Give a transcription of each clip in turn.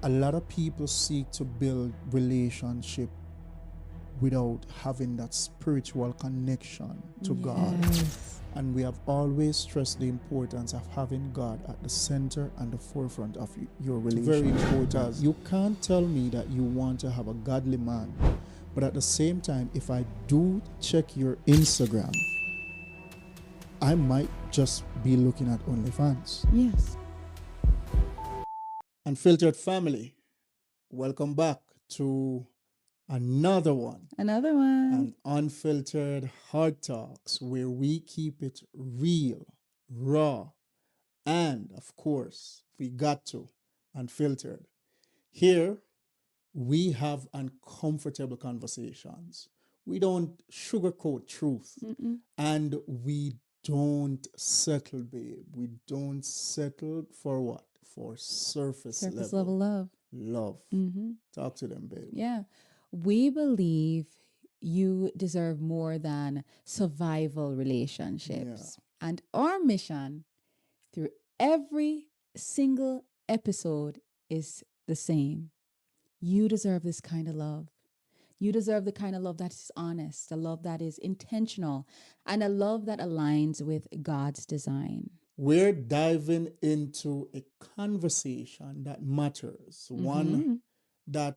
A lot of people seek to build relationship without having that spiritual connection to God. And we have always stressed the importance of having God at the center and the forefront of your relationship. Very important. You can't tell me that you want to have a godly man, but at the same time, if I do check your Instagram, I might just be looking at OnlyFans. Yes. Unfiltered family, welcome back to another one. An unfiltered hard talks where we keep it real, raw, and of course, we got to unfiltered. Here, we have uncomfortable conversations. We don't sugarcoat truth. And we don't settle, babe. We don't settle for what? For surface level love. Love. Talk to them, babe. Yeah. We believe you deserve more than survival relationships. And our mission through every single episode is the same. You deserve this kind of love. You deserve the kind of love that is honest, a love that is intentional, and a love that aligns with God's design. We're diving into a conversation that matters, one that,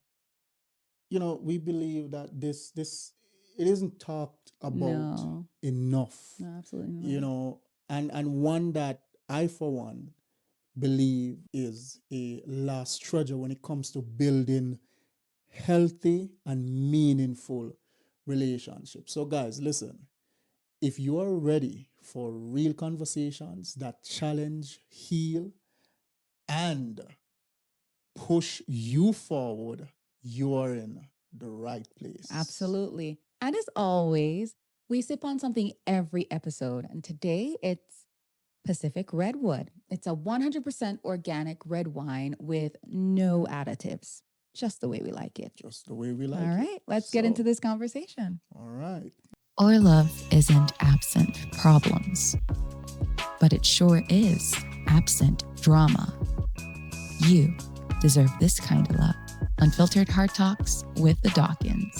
we believe that this it isn't talked about enough. No, absolutely not. And one that I, for one, believe is a last treasure when it comes to building healthy and meaningful relationships. So, guys, listen, if you are ready for real conversations that challenge, heal, and push you forward, you are in the right place. Absolutely. And as always, we sip on something every episode. And today it's Pacific Redwood. It's a 100% organic red wine with no additives. Just the way we like it. Just the way we like it. All right, let's get into this conversation. All right. Our love isn't absent problems, but it sure is absent drama. You deserve this kind of love. Unfiltered Hard Talks with the Dawkins.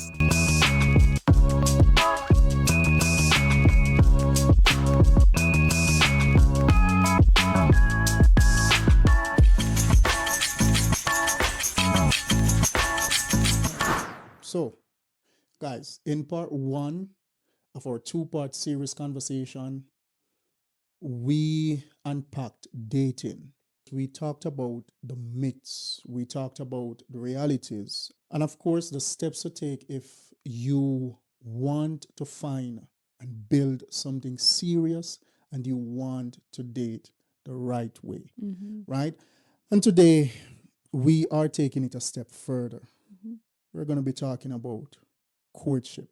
So, guys, in part one of our two-part series conversation, we unpacked dating. We talked about the myths, we talked about the realities, and of course, the steps to take if you want to find and build something serious and you want to date the right way, right? And today, we are taking it a step further. We're going to be talking about courtship,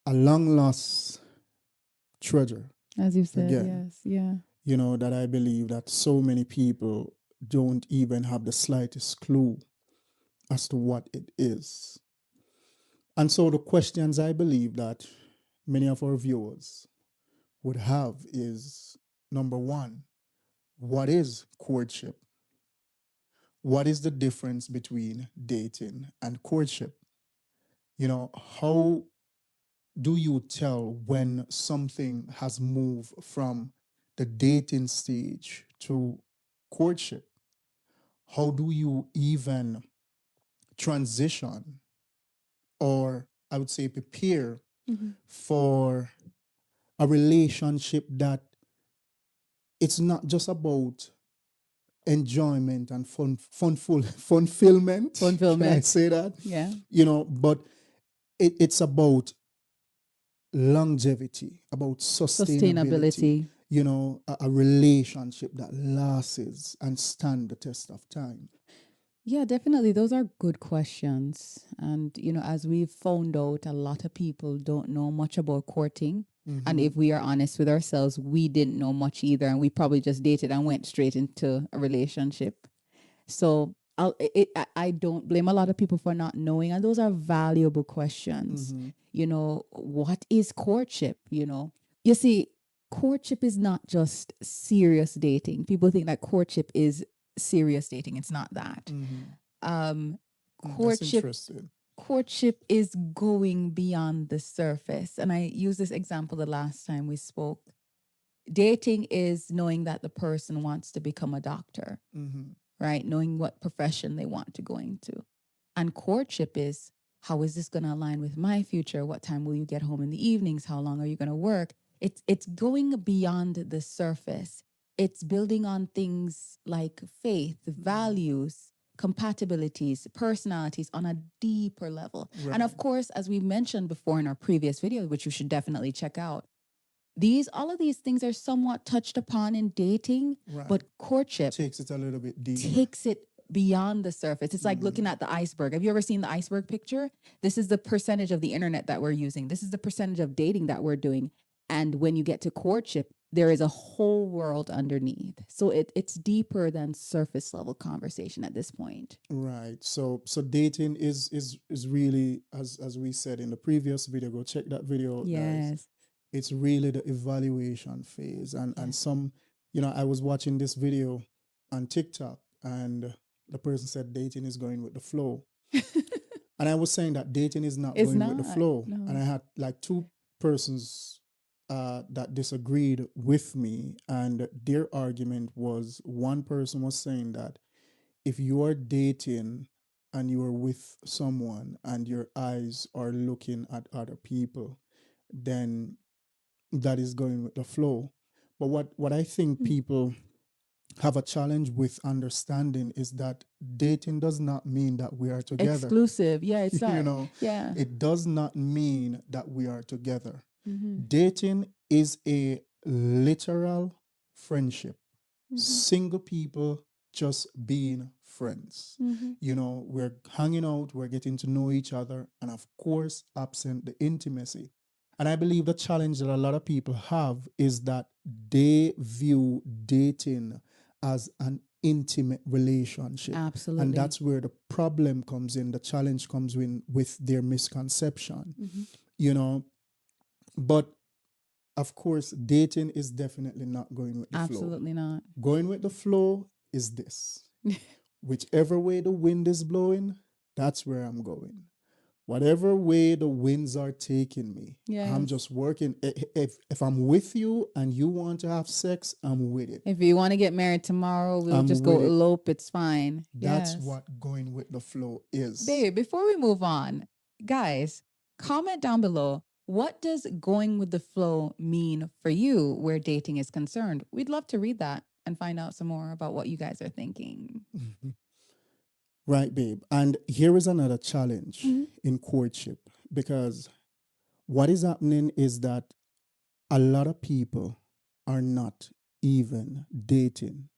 a long lost treasure. As you said, Again, yes, yeah. That I believe that so many people don't even have the slightest clue as to what it is. And so the questions I believe that many of our viewers would have is, number one, what is courtship? What is the difference between dating and courtship? How do you tell when something has moved from the dating stage to courtship? How do you even transition, or I would say prepare for a relationship that it's not just about enjoyment and fulfillment. Can I say that? Yeah. But it's about longevity, about sustainability. A relationship that lasts and stand the test of time. Yeah, definitely. Those are good questions. And, as we've found out, a lot of people don't know much about courting. And if we are honest with ourselves, we didn't know much either. And we probably just dated and went straight into a relationship. So I don't blame a lot of people for not knowing. And those are valuable questions. What is courtship? You see, courtship is not just serious dating. People think that courtship is serious dating. It's not that. That's Courtship interesting. courtship is going beyond the surface. And I used this example the last time we spoke. Dating is knowing that the person wants to become a doctor, right? Knowing what profession they want to go into. And courtship is, how is this going to align with my future? What time will you get home in the evenings? How long are you going to work? It's going beyond the surface. It's building on things like faith, values, compatibilities, personalities on a deeper level. Right. And of course, as we mentioned before in our previous video, which you should definitely check out, all of these things are somewhat touched upon in dating, Right. but courtship Takes it a little bit deeper. takes it beyond the surface. It's like looking at the iceberg. Have you ever seen the iceberg picture? This is the percentage of the internet that we're using. This is the percentage of dating that we're doing. And when you get to courtship, there is a whole world underneath. So it's deeper than surface level conversation at this point. Right. So dating is really, as we said in the previous video, go check that video out, guys. Yes. It's really the evaluation phase. And some, I was watching this video on TikTok, and the person said dating is going with the flow. And I was saying that dating is not It's going with the not, flow. no. And I had like two persons that disagreed with me, and their argument was, one person was saying that if you are dating and you are with someone and your eyes are looking at other people, then that is going with the flow. But what I think people have a challenge with understanding is that dating does not mean that we are together. Exclusive. Yeah, it's not. You know, Yeah. it does not mean that we are together. Mm-hmm. Dating is a literal friendship. Mm-hmm. Single people just being friends. Mm-hmm. We're hanging out, we're getting to know each other, and of course, absent the intimacy. And I believe the challenge that a lot of people have is that they view dating as an intimate relationship. Absolutely. And that's where the problem comes in, the challenge comes in with their misconception. Mm-hmm. But of course, dating is definitely not going with the flow. Absolutely not. Going with the flow is this. Whichever way the wind is blowing, that's where I'm going. Whatever way the winds are taking me, I'm just working. If I'm with you and you want to have sex, I'm with it. If you want to get married tomorrow, we'll just go elope. It's fine. That's what going with the flow is. Babe, before we move on, guys, comment down below. What does going with the flow mean for you where dating is concerned? We'd love to read that and find out some more about what you guys are thinking. Right, babe. And here is another challenge in courtship, because what is happening is that a lot of people are not even dating.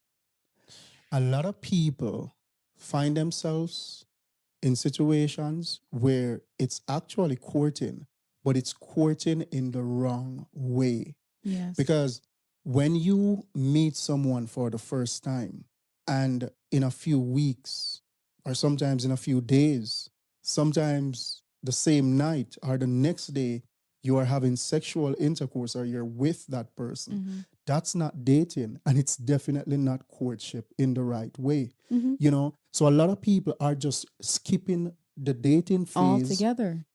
A lot of people find themselves in situations where it's actually courting, but it's courting in the wrong way. Yes. Because when you meet someone for the first time, and in a few weeks, or sometimes in a few days, sometimes the same night or the next day, you are having sexual intercourse or you're with that person. That's not dating, and it's definitely not courtship in the right way. So a lot of people are just skipping the dating phase altogether,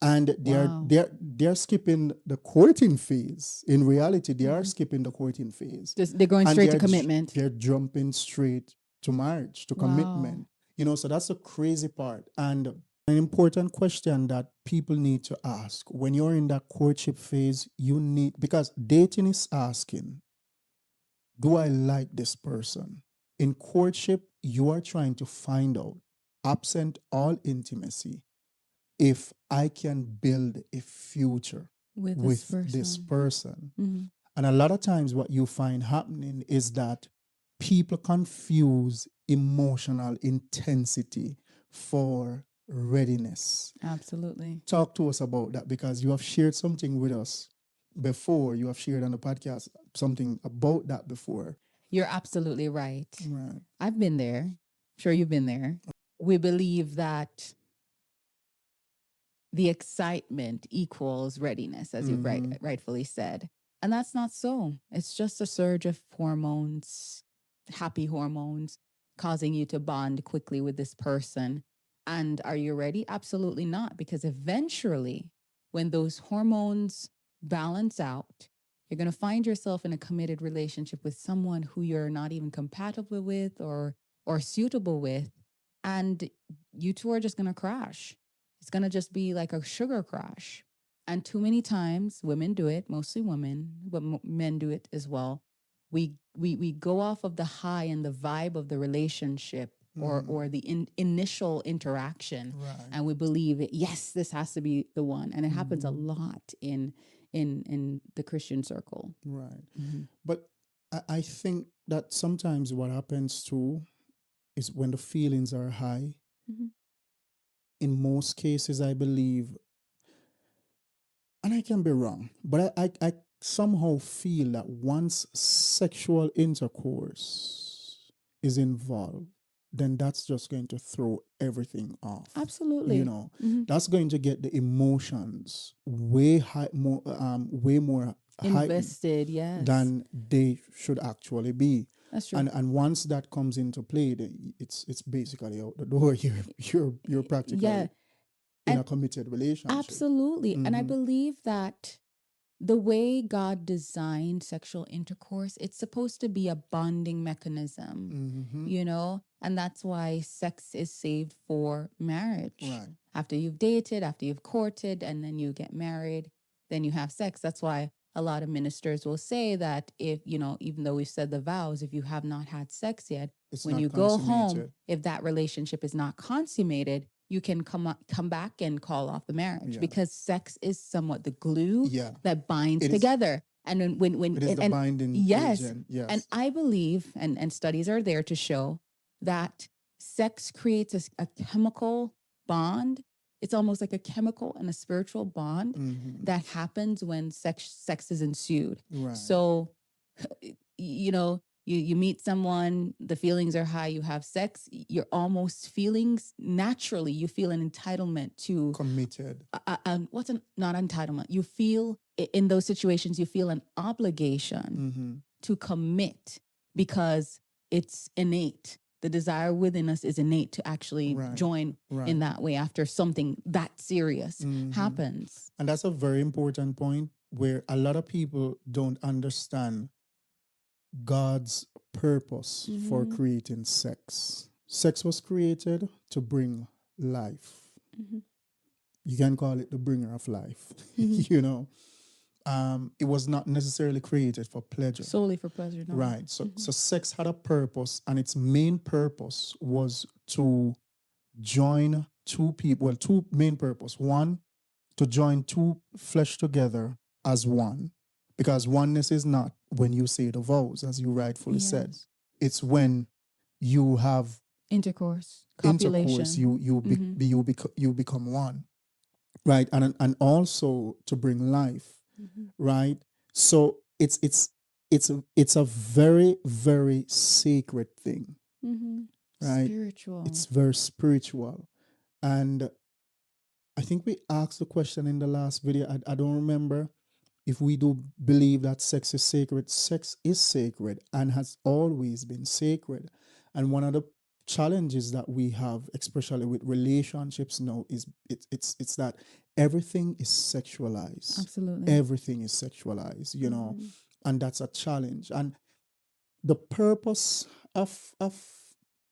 and they're skipping the courting phase. In reality, they are skipping the courting phase. They're going straight to commitment. They're jumping straight to marriage, to commitment. So that's the crazy part. And an important question that people need to ask when you're in that courtship phase, because dating is asking, do I like this person? In courtship, you are trying to find out, absent all intimacy, if I can build a future with this person. And a lot of times what you find happening is that people confuse emotional intensity for readiness. Absolutely. Talk to us about that, because you have shared something with us before. You have shared on the podcast something about that before. You're absolutely right. Right. I've been there. I'm sure you've been there. We believe that the excitement equals readiness, as you rightfully said. And that's not so. It's just a surge of hormones, happy hormones. causing you to bond quickly with this person. And are you ready? Absolutely not. Because eventually, when those hormones balance out, you're going to find yourself in a committed relationship with someone who you're not even compatible with or suitable with. And you two are just going to crash. It's going to just be like a sugar crash. And too many times women do it, mostly women, but men do it as well. We go off of the high and the vibe of the relationship or the initial interaction, and we believe it, yes, this has to be the one, and it happens a lot in the Christian circle. Right. But I think that sometimes what happens too is when the feelings are high. In most cases, I believe, and I can be wrong, but I somehow feel that once sexual intercourse is involved, then that's just going to throw everything off. Absolutely. You know, that's going to get the emotions way more invested, yes, than they should actually be. That's true. And once that comes into play, it's basically out the door. You're practically in a committed relationship. Absolutely. And I believe that the way God designed sexual intercourse, it's supposed to be a bonding mechanism, you know? And that's why sex is saved for marriage. Right. After you've dated, after you've courted, and then you get married, then you have sex. That's why a lot of ministers will say that if, you know, even though we've said the vows, if you have not had sex yet, when you go home, if that relationship is not consummated, you can come back and call off the marriage, because sex is somewhat the glue that binds together. And when it is the binding agent. Yes. And I believe, and studies are there to show that sex creates a chemical bond. It's almost like a chemical and a spiritual bond that happens when sex is ensued. Right. So, you know, you meet someone, the feelings are high, you have sex, you're almost feelings naturally, you feel an entitlement to committed. Not entitlement. You feel in those situations, you feel an obligation to commit, because it's innate. The desire within us is innate to actually join in that way after something that serious happens. And that's a very important point where a lot of people don't understand God's purpose for creating sex. Sex was created to bring life. You can call it the bringer of life. You know, it was not necessarily created for pleasure. Solely for pleasure, no. Right. So sex had a purpose, and its main purpose was to join two people. Well, two main purpose. One, to join two flesh together as one. Because oneness is not when you say the vows, as you rightfully said. It's when you have intercourse, copulation. You become one, right? And also to bring life, right? So it's a very, very sacred thing, right? Spiritual. It's very spiritual, and I think we asked the question in the last video. I don't remember if we do believe that sex is sacred. Sex is sacred and has always been sacred. And one of the challenges that we have, especially with relationships now, is it's that everything is sexualized. Absolutely. Everything is sexualized, you know, and that's a challenge. And the purpose of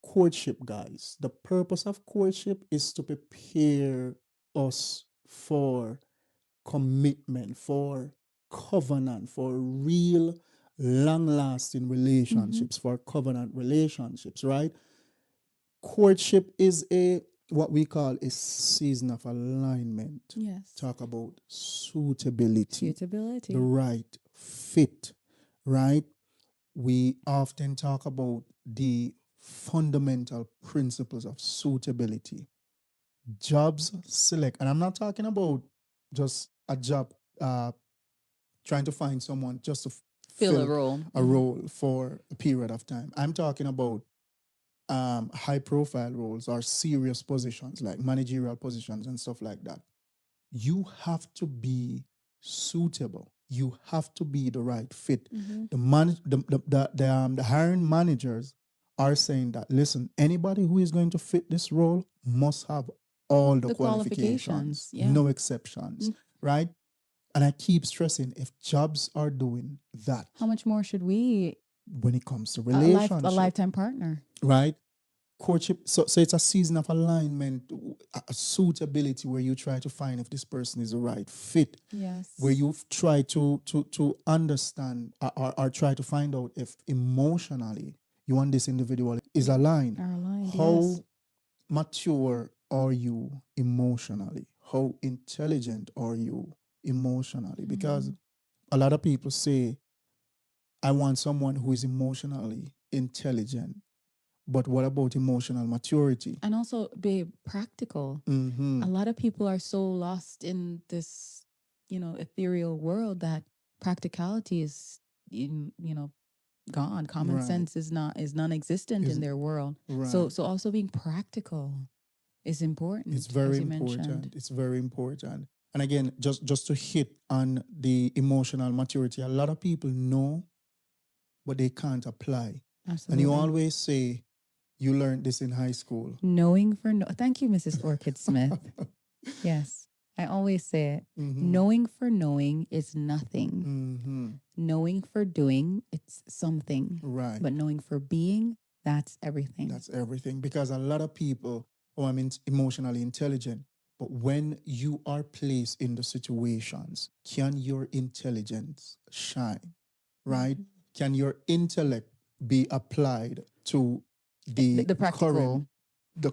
courtship, guys, the purpose of courtship is to prepare us for commitment, for covenant, for real long-lasting relationships, for covenant relationships, right? Courtship is what we call a season of alignment. Yes. Talk about suitability. Suitability. The right fit, right? We often talk about the fundamental principles of suitability. Jobs select, and I'm not talking about just a job trying to find someone just to fill a role for a period of time. I'm talking about high profile roles or serious positions like managerial positions and stuff like that. You have to be suitable. You have to be the right fit. The hiring managers are saying that, listen, anybody who is going to fit this role must have all the The qualifications, qualifications, yeah. no exceptions, right? And I keep stressing, if jobs are doing that, How much more should we, when it comes to a relationship, lifetime partner? right? Courtship, so it's a season of alignment, a suitability, where you try to find if this person is the right fit, Yes. where you try to understand, or try to find out if emotionally you and this individual is aligned. Are aligned, How yes. mature are you emotionally? How intelligent are you emotionally? Because a lot of people say, I want someone who is emotionally intelligent. But what about emotional maturity? And also be practical. Mm-hmm. A lot of people are so lost in this, ethereal world that practicality is, gone. Common Right. sense is non-existent in their world. So Right. so also being practical is important. It's very as you important. mentioned. It's very important. And again, just to hit on the emotional maturity, a lot of people know, but they can't apply. And you Absolutely. always say, you learned this in high school. Knowing for thank you, Mrs. Orchid Smith. Yes. I always say it. Knowing for knowing is nothing. Mm-hmm. Knowing for doing, it's something. Right. But knowing for being, that's everything. That's everything. Because a lot of people, emotionally intelligent, but when you are placed in the situations, can your intelligence shine? Right? Can your intellect be applied to the practical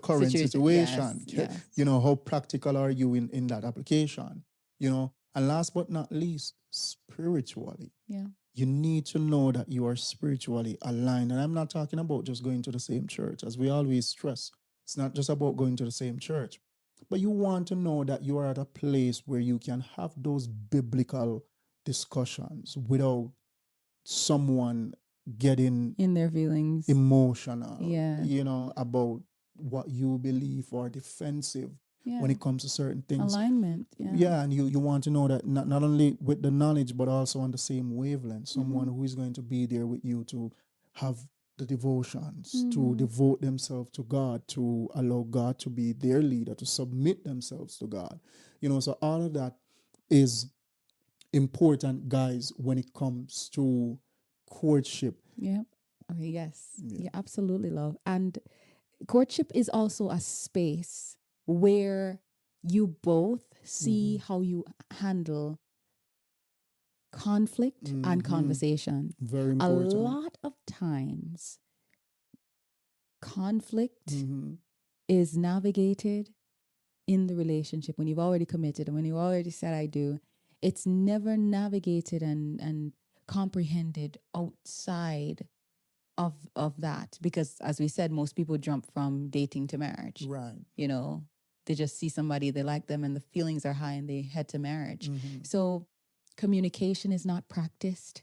current situation? Yes. How practical are you in that application? And last but not least, spiritually. Yeah. You need to know that you are spiritually aligned. And I'm not talking about just going to the same church, as we always stress. It's not just about going to the same church, but you want to know that you are at a place where you can have those biblical discussions without someone getting In their feelings. emotional, Yeah. about what you believe, or defensive when it comes to certain things. Alignment. Yeah, and you want to know that not only with the knowledge, but also on the same wavelength. Someone who is going to be there with you to have the devotions, to devote themselves to God, to allow God to be their leader, to submit themselves to God. So all of that is important, guys, when it comes to courtship. Yeah. Okay, yes. Yeah, absolutely, love. And courtship is also a space where you both see how you handle conflict and conversation. Very A important. lot of times, conflict is navigated in the relationship when you've already committed and when you already said I do. It's never navigated and comprehended outside of that, because as we said, most people jump from dating to marriage. Right. They just see somebody, they like them, and the feelings are high, and they head to marriage. So communication is not practiced,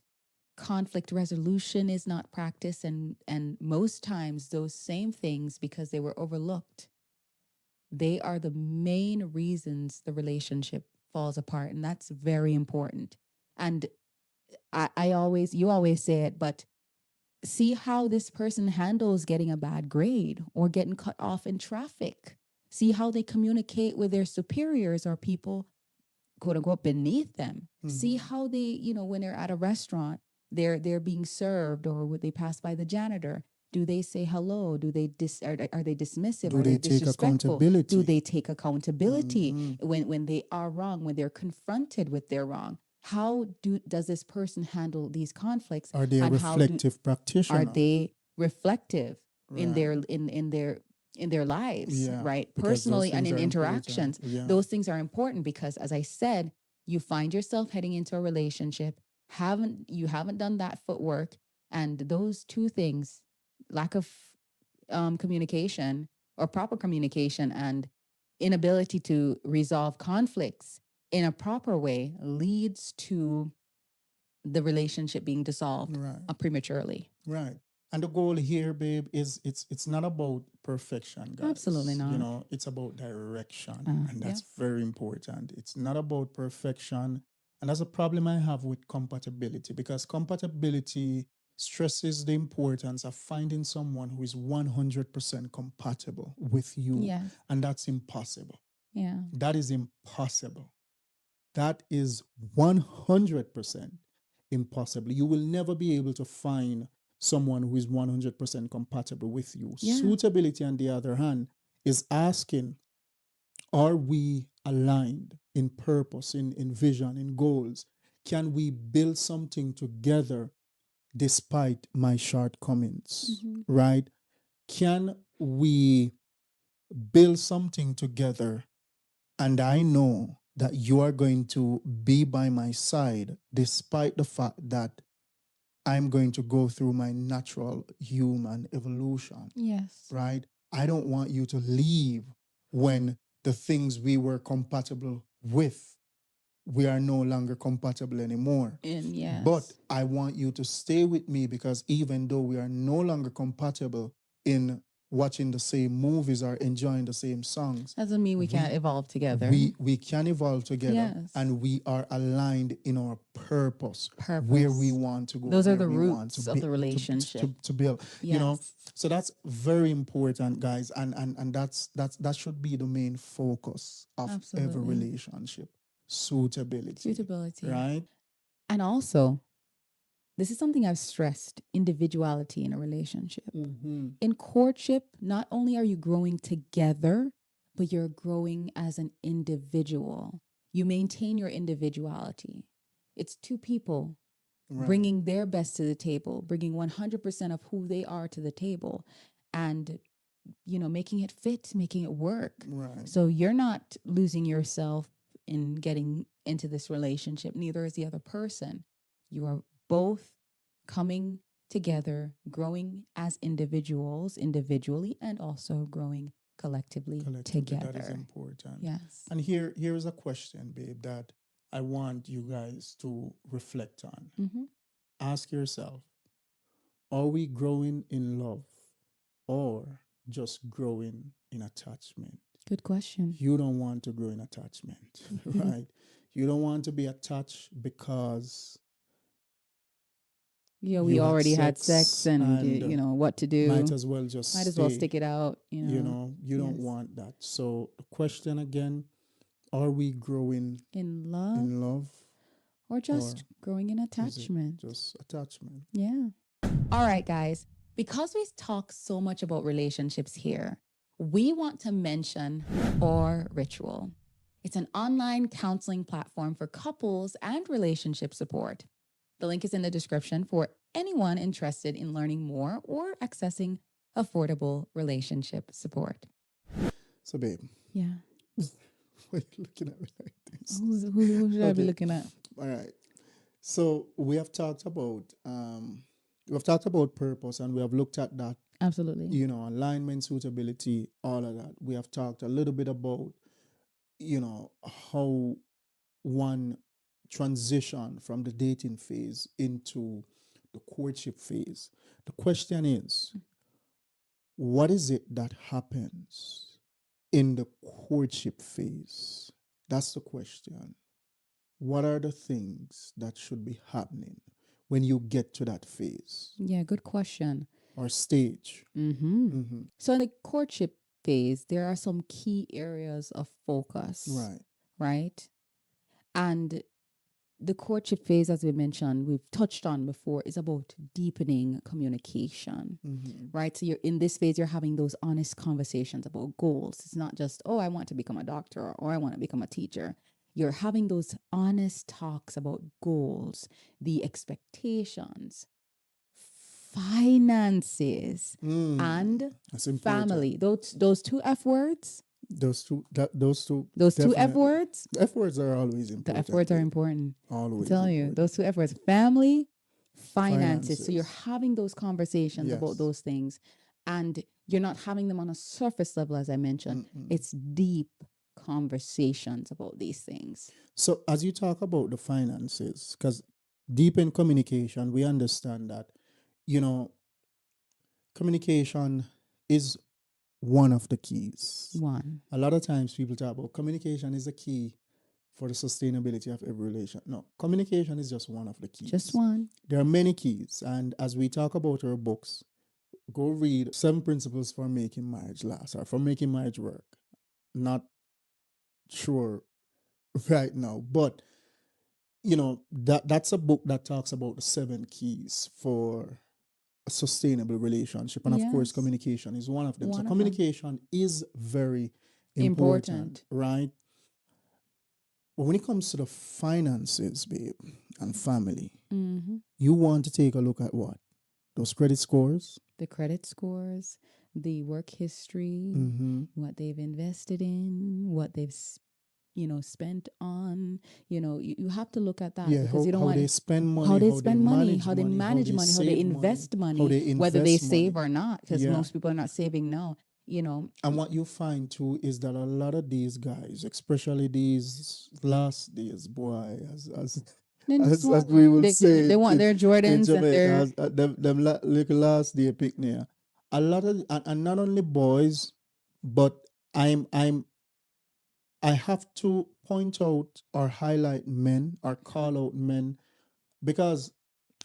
conflict resolution is not practiced, and most times those same things, because they were overlooked, they are the main reasons the relationship falls apart. And that's very important. And you always say it, but see how this person handles getting a bad grade or getting cut off in traffic. See how they communicate with their superiors or people, quote unquote, beneath them. See how they, when they're at a restaurant, they're being served, or would they pass by the janitor? Do they say hello? Do they are they dismissive? Do are they they take disrespectful? accountability? Do they take accountability when they are wrong, when they're confronted with their wrong? How does this person handle these conflicts? Are they a and reflective practitioner? are they reflective in Right. their in their lives, Yeah, right? because those Personally and things in are important. interactions. Yeah. Those things are important because, as I said, you find yourself heading into a relationship, you haven't done that footwork, and those two things, lack of communication or proper communication and inability to resolve conflicts in a proper way, leads to the relationship being dissolved prematurely. Right. And the goal here, babe, is it's not about perfection, guys. Absolutely not. It's about direction. And that's yes. very important. It's not about perfection. And that's a problem I have with compatibility, because compatibility stresses the importance of finding someone who is 100% compatible with you. Yes. And that's impossible. Yeah. That is impossible. That is 100% impossible. You will never be able to find someone who is 100% compatible with you. Yeah. Suitability, on the other hand, is asking, are we aligned in purpose, in vision, in goals? Can we build something together despite my shortcomings? Right? Can we build something together and I know that you are going to be by my side despite the fact that I'm going to go through my natural human evolution, Yes. right? I don't want you to leave when the things we were compatible with, we are no longer compatible anymore. And yes. But I want you to stay with me because even though we are no longer compatible in watching the same movies or enjoying the same songs, doesn't mean we can't evolve together. we can evolve together. Yes. And we are aligned in our purpose, Purpose. where we want to go. Those are where the we want roots to of the relationship. to build. You know, Yes. so that's very important, guys, and that should be the main focus of every Absolutely. relationship. Suitability. Right? And also, this is something I've stressed: individuality in a relationship. In courtship, not only are you growing together, but you're growing as an individual. You maintain your individuality. It's two people Right. bringing their best to the table, bringing 100% of who they are to the table, and making it fit, making it work. Right. So you're not losing yourself in getting into this relationship. Neither is the other person. You are both coming together, growing as individuals, individually, and also growing collectively together. That is important. Yes. And here is a question, babe, that I want you guys to reflect on. Ask yourself, are we growing in love or just growing in attachment? Good question. You don't want to grow in attachment, right? You don't want to be attached because we already had sex and what to do. Might as well stick it out. You don't want that. So the question again, are we growing in love or just growing in attachment? Just attachment. Yeah. All right, guys. Because we talk so much about relationships here, we want to mention Our Ritual. It's an online counseling platform for couples and relationship support. The link is in the description for anyone interested in learning more or accessing affordable relationship support. So, babe. Yeah. Why are you looking at me like this? Who should I be looking at? All right. So we have talked about purpose, and we have looked at that. Absolutely. Alignment, suitability, all of that. We have talked a little bit about, how one transition from the dating phase into the courtship phase. The question is, what is it that happens in the courtship phase? That's the question. What are the things that should be happening when you get to that phase? Yeah, good question. Or stage. So in the courtship phase, there are some key areas of focus. Right? And the courtship phase, as we mentioned, we've touched on before, is about deepening communication, right? So you're in this phase, you're having those honest conversations about goals. It's not just, I want to become a doctor or I want to become a teacher. You're having those honest talks about goals, the expectations, finances, and family. Those two F words. Those two F words. F words are always important. The F words are important. Always. I tell you, those two F words: family, finances. So you're having those conversations about those things, and you're not having them on a surface level, as I mentioned. It's deep conversations about these things. So as you talk about the finances, because deep in communication, we understand that, communication is one of the keys. One. A lot of times people talk about communication is a key for the sustainability of every relation. No, communication is just one of the keys. Just one. There are many keys, and as we talk about our books, go read 7 Principles for Making Marriage Last or for Making Marriage Work. Not sure right now, but that's a book that talks about the 7 keys for a sustainable relationship, and of course, Yes. communication is one of them. One So of them. communication is very Important. right? But when it comes to the finances, babe, and family, Mm-hmm. you want to take a look at what? Those credit scores? The credit scores, the work history, Mm-hmm. what they've invested in, what they've spent on. You have to look at that Yeah, because you don't how want they spend money, how they how they spend money, manage how they money, manage money, how they save invest money, money, how they whether they invest save money. or not, because Yeah. most people are not saving now. And what you find too is that a lot of these guys, especially these last days, boy, Then just as want we would they, say they want their in Jordans and Jamaica, their as, little last day picnic. A lot of and not only boys, but I have to point out or highlight men or call out men because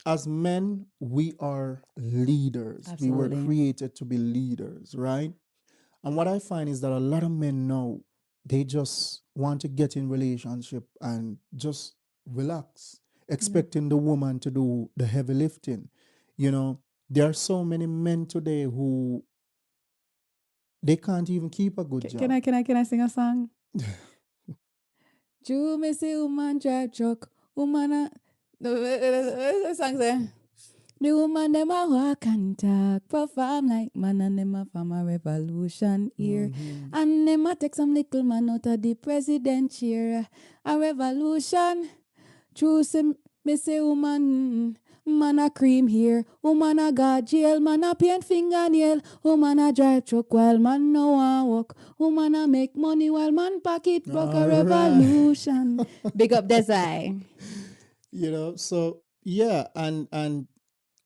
as men we are leaders. We were Absolutely. created to be leaders, right? And what I find is that a lot of men now they just want to get in relationship and just relax, expecting the woman to do the heavy lifting. You know, there are so many men today who they can't even keep a good job. Can I sing a song? Jew me say woman drive truck, woman the song say. The woman them a walk and talk, perform like man and them a form a revolution here. Mhm. And them a take some little man out of the president chair. A revolution. True say me say woman, man a cream here, woman a got jail, man a paint fingernail, woman a drive truck while man no want walk, woman a make money while man pocket broke. A All right. revolution. Big up Desai. So yeah, and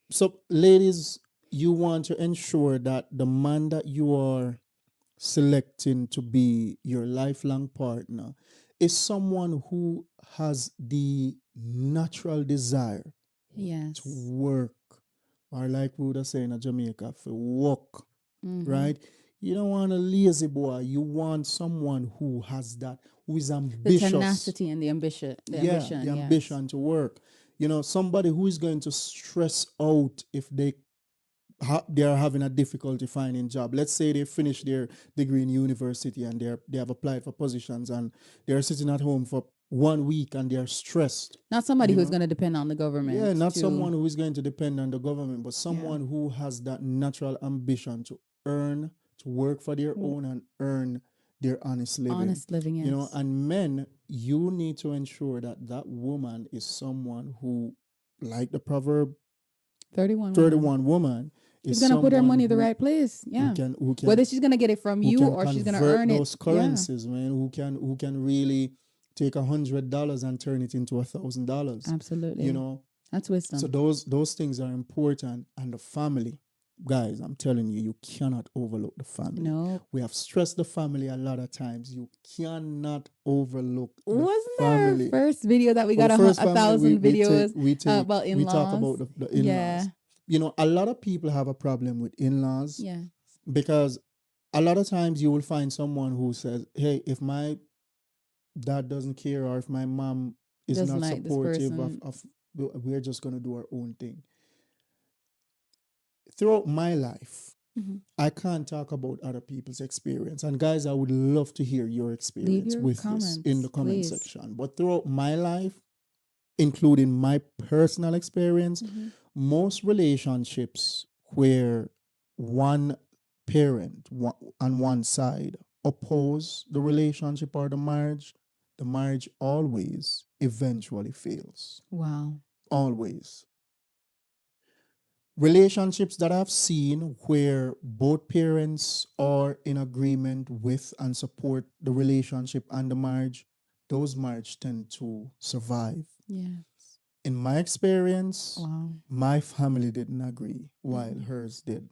so ladies, you want to ensure that the man that you are selecting to be your lifelong partner is someone who has the natural desire Yes. to work, or like we would have said in Jamaica, for work, right? You don't want a lazy boy. You want someone who has that, who is The ambitious. tenacity and the ambition. The ambition to work. Somebody who is going to stress out if they are having a difficulty finding job. Let's say they finish their degree in university and they have applied for positions and they're sitting at home for 1 week and they're stressed. Not somebody You who's know? going to depend on the government. Yeah, not someone who is going to depend on the government, but Yeah. someone who has that natural ambition to earn, to work for their own and earn their honest living. Honest living, yes. And men, you need to ensure that that woman is someone who, like the proverb 31 woman, She's is going to put her someone money in the who- right place. Yeah. who can Whether she's going to get it from who you can or she's going to convert earn it. those currencies, man. Who can really take $100 and turn it into $1,000. Absolutely. That's wisdom. So those things are important. And the family, guys, I'm telling you, you cannot overlook the family. No. We have stressed the family a lot of times. You cannot overlook the Wasn't family. there a first video that we got Well, 1,000 videos we about in-laws? We talk about the in-laws. Yeah. A lot of people have a problem with in-laws. Yeah. Because a lot of times you will find someone who says, hey, if my dad doesn't care or if my mom is Doesn't not like this supportive person. of we're just going to do our own thing. Throughout my life, I can't talk about other people's experience. And guys, I would love to hear your experience your with comments, this in the comment please. section. But throughout my life, including my personal experience, most relationships where one parent on one side oppose the relationship or the marriage always eventually fails. Wow. Always. Relationships that I've seen where both parents are in agreement with and support the relationship and the marriage, those marriages tend to survive. Yes. In my experience, Wow. my family didn't agree while hers did.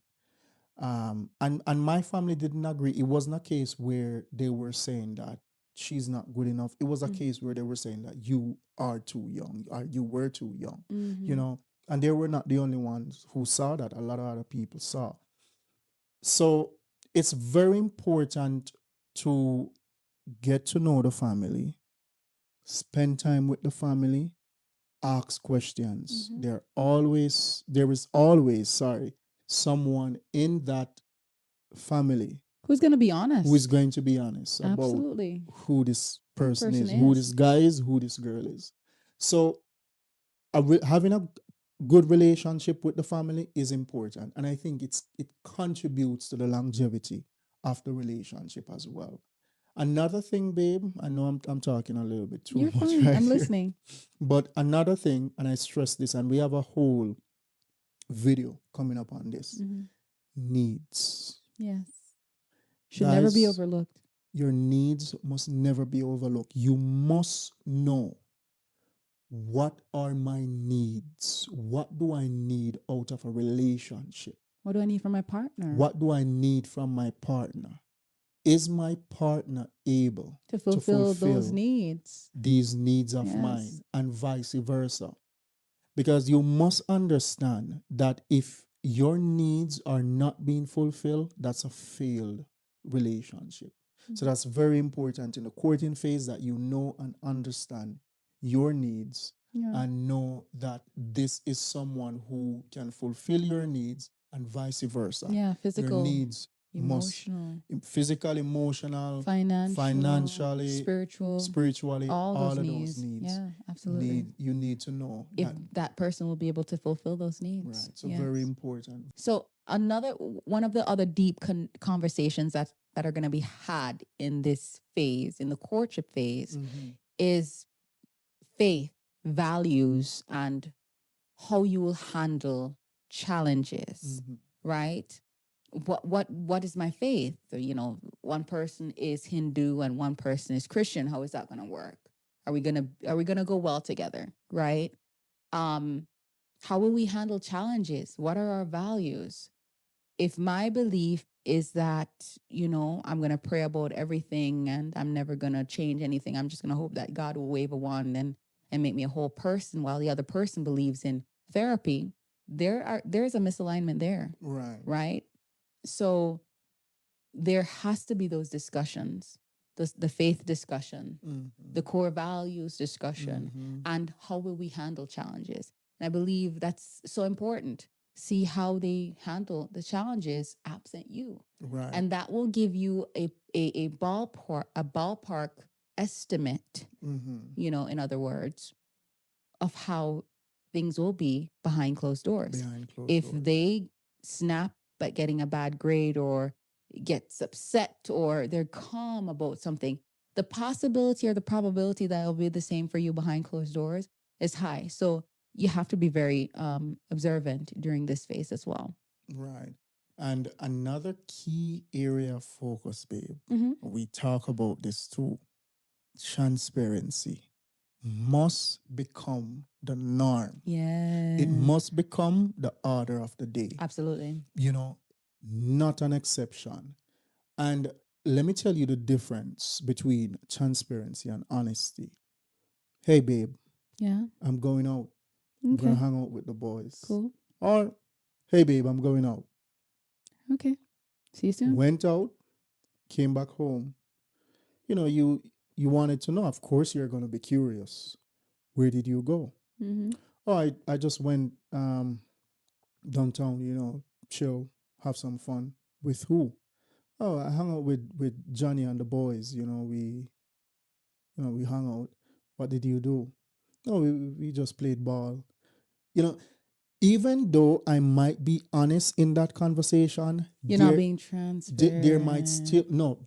And my family didn't agree. It wasn't a case where they were saying that she's not good enough. It was a case where they were saying that you are too young, or you were too young, you know, and they were not the only ones who saw that. A lot of other people saw. So it's very important to get to know the family, spend time with the family, ask questions. There is always, sorry, someone in that family Who's going to be honest? who is going to be honest about Absolutely. who this person Person is, who is. this guy is, who this girl is. So having a good relationship with the family is important, and I think it contributes to the longevity of the relationship as well. Another thing, babe, I know I'm talking a little bit too You're much fine. right I'm here. listening. But another thing, and I stress this, and we have a whole video coming up on this, needs. Yes. Should never be Guys, overlooked. your needs must never be overlooked. You must know, what are my needs? What do I need out of a relationship? What do I need from my partner? What do I need from my partner? Is my partner able to fulfill those needs? these needs of Yes. mine, and vice versa? Because you must understand that if your needs are not being fulfilled, that's a failed relationship. So that's very important in the courting phase, that you know and understand your needs, Yeah. and know that this is someone who can fulfill your needs, and vice versa. Yeah, Your physical, needs emotional, must physical, emotional, financial, financially, spiritually, all those of needs. those needs. Yeah, absolutely. You need to know If that. that person will be able to fulfill those needs. Right. So Yes. very important. So one of the other deep conversations that are going to be had in this phase, in the courtship phase, is faith, values, and how you will handle challenges, right? What is my faith? You know, one person is Hindu and one person is Christian. How is that going to work? Are we gonna go well together, right? How will we handle challenges? What are our values? If my belief is that, you know, I'm going to pray about everything and I'm never going to change anything, I'm just going to hope that God will wave a wand and make me a whole person, while the other person believes in therapy, there's a misalignment there. Right. Right? So there has to be those discussions, the faith discussion, the core values discussion, and how will we handle challenges. And I believe that's so important. See how they handle the challenges absent you. Right. And that will give you a ballpark estimate, you know, in other words, of how things will be behind closed doors. If they snap at getting a bad grade, or gets upset, or they're calm about something, the possibility or the probability that it'll be the same for you behind closed doors is high. So you have to be very observant during this phase as well. Right. And another key area of focus, babe, we talk about this too. Transparency must become the norm. Yeah. It must become the order of the day. Absolutely. You know, not an exception. And let me tell you the difference between transparency and honesty. Hey, babe, Yeah. I'm going out. I'm Okay. going to hang out with the boys. Cool. Or, hey, babe, I'm going out. Okay. See you soon. Went out, came back home. You know, you wanted to know. Of course, you're going to be curious. Where did you go? Oh, I just went downtown, you know, chill, have some fun. With who? Oh, I hung out with Johnny and the boys. We hung out. What did you do? Oh, we just played ball. You know, even though I might be honest in that conversation, You're not being transparent.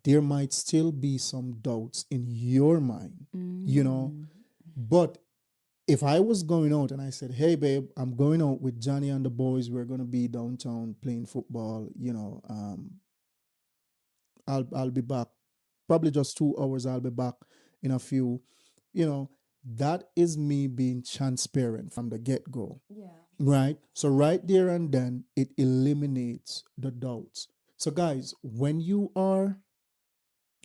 there might still be some doubts in your mind, you know. But if I was going out and I said, "Hey, babe, I'm going out with Johnny and the boys. We're gonna be downtown playing football. You know, I'll be back. Probably just 2 hours. I'll be back in a few. You know, that is me being transparent from the get go. Yeah. Right? So right there and then it eliminates the doubts. So guys, when you are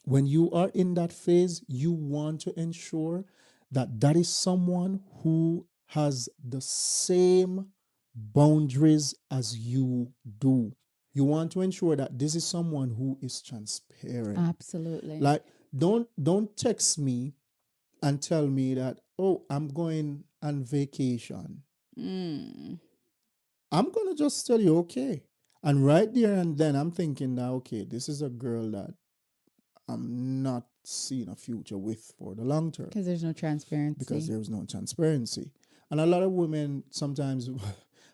when you are in that phase, you want to ensure that that is someone who has the same boundaries as you do. You want to ensure that this is someone who is transparent. Absolutely. Like, don't text me and tell me that, oh, I'm going on vacation. Mm. I'm gonna just tell you, okay. And right there and then I'm thinking that, okay, this is a girl that I'm not seeing a future with for the long term Because there's no transparency. because there's no transparency. And a lot of women sometimes,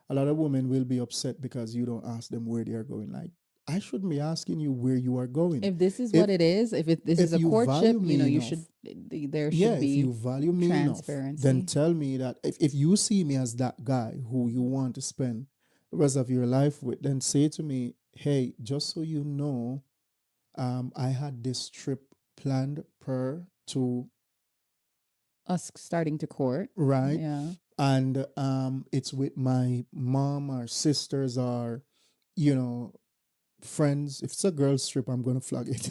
a lot of women will be upset because you don't ask them where they are going. Like, I shouldn't be asking you where you are going. If this is what it is, this is a you courtship, value you know, me you enough, should, there yeah, should if you be value me enough, then transparency. tell me that if you see me as that guy who you want to spend the rest of your life with, then say to me, hey, just so you know, I had this trip planned per to Us starting to court. right, Yeah. and it's with my mom or sisters or you know friends. If it's a girl's trip, I'm gonna flag it.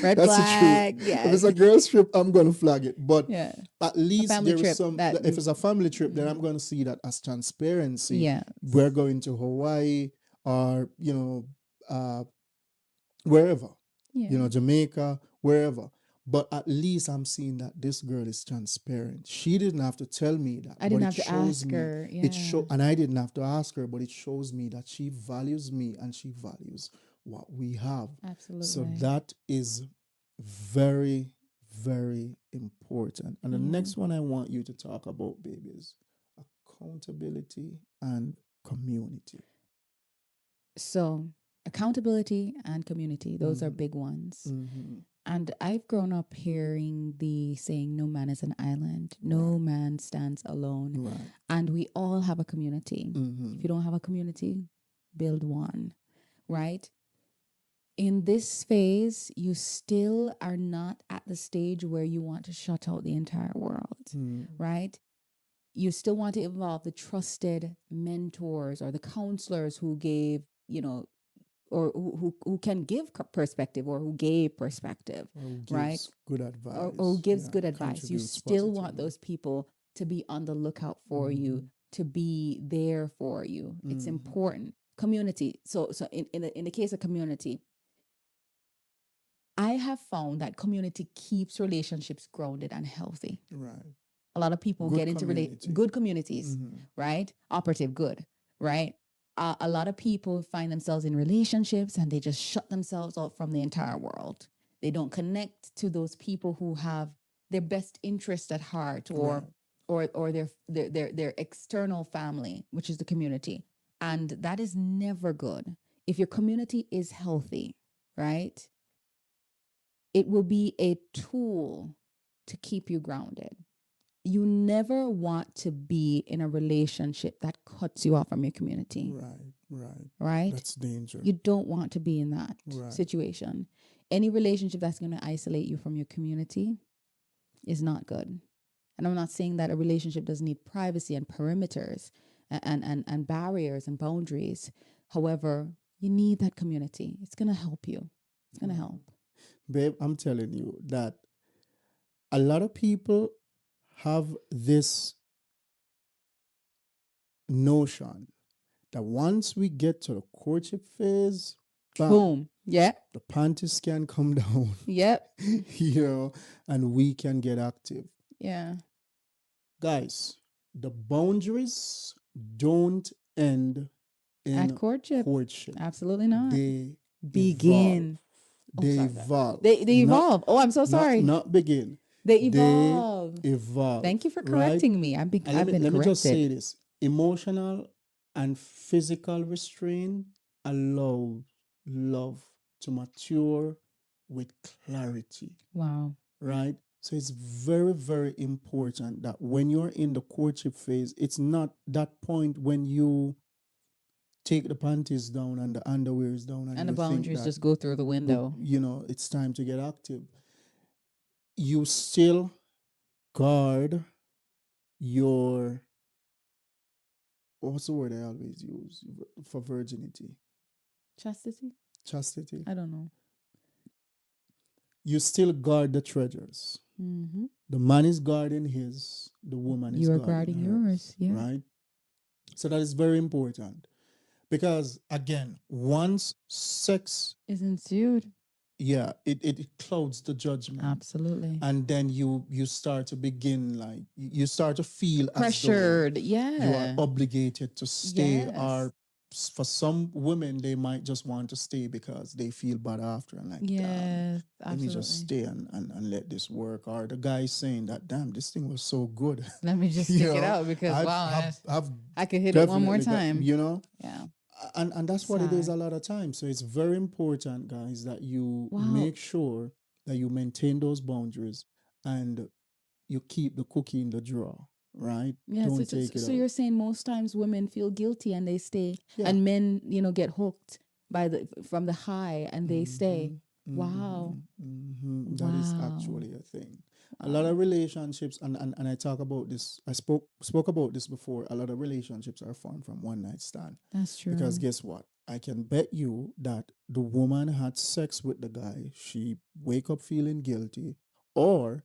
Red That's the truth. flag. If Yeah. it's a girl's trip, I'm gonna flag it. But Yeah. at least family there is trip some. that If it's a family trip, then I'm gonna see that as transparency. Yeah. We're going to Hawaii or wherever, Yeah. Jamaica, wherever. But at least I'm seeing that this girl is transparent. She didn't have to tell me that, I but didn't it have to shows ask me. her. It Yeah. and I didn't have to ask her, but it shows me that she values me and she values what we have. Absolutely. So that is very, very important. And the Yeah. next one I want you to talk about, baby, is accountability and community. So accountability and community, those are big ones. Mm-hmm. And I've grown up hearing the saying, no man is an island, no man stands alone. Right. And we all have a community. Mm-hmm. If you don't have a community, build one, right? In this phase, you still are not at the stage where you want to shut out the entire world, right? You still want to involve the trusted mentors or the counselors who gave, or who can give perspective or who gave perspective, Or who right? gives good advice. Or who gives good advice. You Contributes still want positively. those people to be on the lookout for you, to be there for you. It's important. Community. So in the case of community, I have found that community keeps relationships grounded and healthy. Right. A lot of people Good get into community. good communities, right? Operative good, right? A lot of people find themselves in relationships and they just shut themselves out from the entire world. They don't connect to those people who have their best interest at heart, or their external family, which is the community. And that is never good. If your community is healthy, right? It will be a tool to keep you grounded. You never want to be in a relationship that cuts you off from your community. Right? That's danger. You don't want to be in that Right. situation. Any relationship that's going to isolate you from your community is not good. And I'm not saying that a relationship doesn't need privacy and perimeters and barriers and boundaries. However, you need that community. It's going to help you. It's going to help. Babe, I'm telling you that a lot of people have this notion that once we get to the courtship phase, bam, Boom. Yeah. the panties can come down. Yep. And we can get active. Yeah. Guys, the boundaries don't end in At courtship. Absolutely not. They begin. They evolve. They evolve. Oh, I'm so sorry. Not begin. They evolve. They evolve. Thank you for correcting me. I've been corrected. Let me just say this. Emotional and physical restraint allow love to mature with clarity. Wow. Right? So it's very, very important that when you're in the courtship phase, it's not that point when you take the panties down and the underwear is down and the boundaries just go through the window. It's time to get active. You still guard your, what's the word I always use for virginity? Chastity? Chastity. I don't know. you still guard the treasures. Mm-hmm. The man is guarding his, the woman is You are guarding guarding hers, yours. Yeah. right? So that is very important because again, once sex, Is ensued. yeah, it clouds the judgment. Absolutely. And then you start to begin like you start to feel as though Pressured. you are Yeah. obligated to stay, Yes. or for some women they might just want to stay because they feel bad after and like, damn, Yes. let me just Absolutely. stay and let this work. Or the guy saying that, damn, this thing was so good. Let me just You stick it know, out because wow, I've I could hit it one more definitely got, time. you know, Yeah. and that's what it is Sad. a lot of times. So it's very important, guys, that you Wow. make sure that you maintain those boundaries and you keep the cookie in the drawer, right? Yeah, Don't so, take it so out. you're saying most times women feel guilty and they stay, Yeah. and men, get hooked by from the high and they stay. Wow. That is Wow. actually a thing. A lot of relationships, and I talk about this. I spoke about this before. A lot of relationships are formed from one night stand. That's true. Because guess what? I can bet you that the woman had sex with the guy. She wake up feeling guilty, or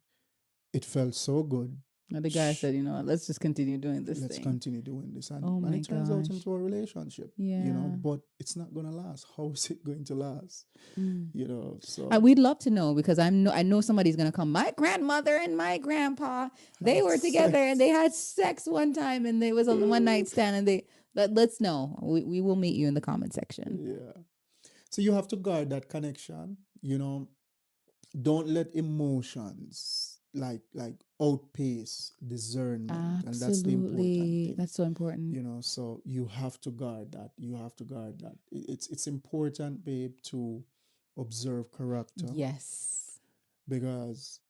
it felt so good. And the guy said, let's just continue doing this Let's thing. continue doing this, and, Oh and my it turns out gosh. into a relationship. Yeah. But it's not gonna last. How is it going to last? So We'd love to know because I know somebody's gonna come. My grandmother and my grandpa, they were together and they had sex one time and there was a one night stand and let's know. We will meet you in the comment section. Yeah. So you have to guard that connection. Don't let emotions like outpace discernment, and that's the important Absolutely. thing. That's so important. So you have to guard that. You have to guard that. It's important, babe, to observe character, Yes. because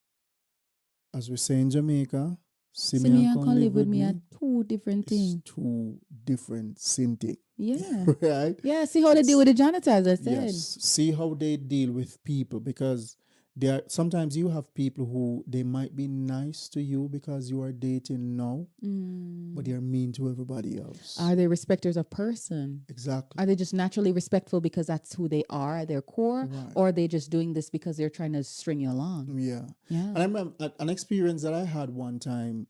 as we say in Jamaica, see See me me and and come come live live with with me are me. two different It's things. two different syntax. Yeah. Right? Yeah. See how they deal with the janitors, I said. Yes. See how they deal with people, because sometimes you have people who they might be nice to you because you are dating now, but they are mean to everybody else. Are they respecters of person? Exactly. Are they just naturally respectful because that's who they are at their core? Right. Or are they just doing this because they're trying to string you along? Yeah. Yeah. And I remember an experience that I had one time.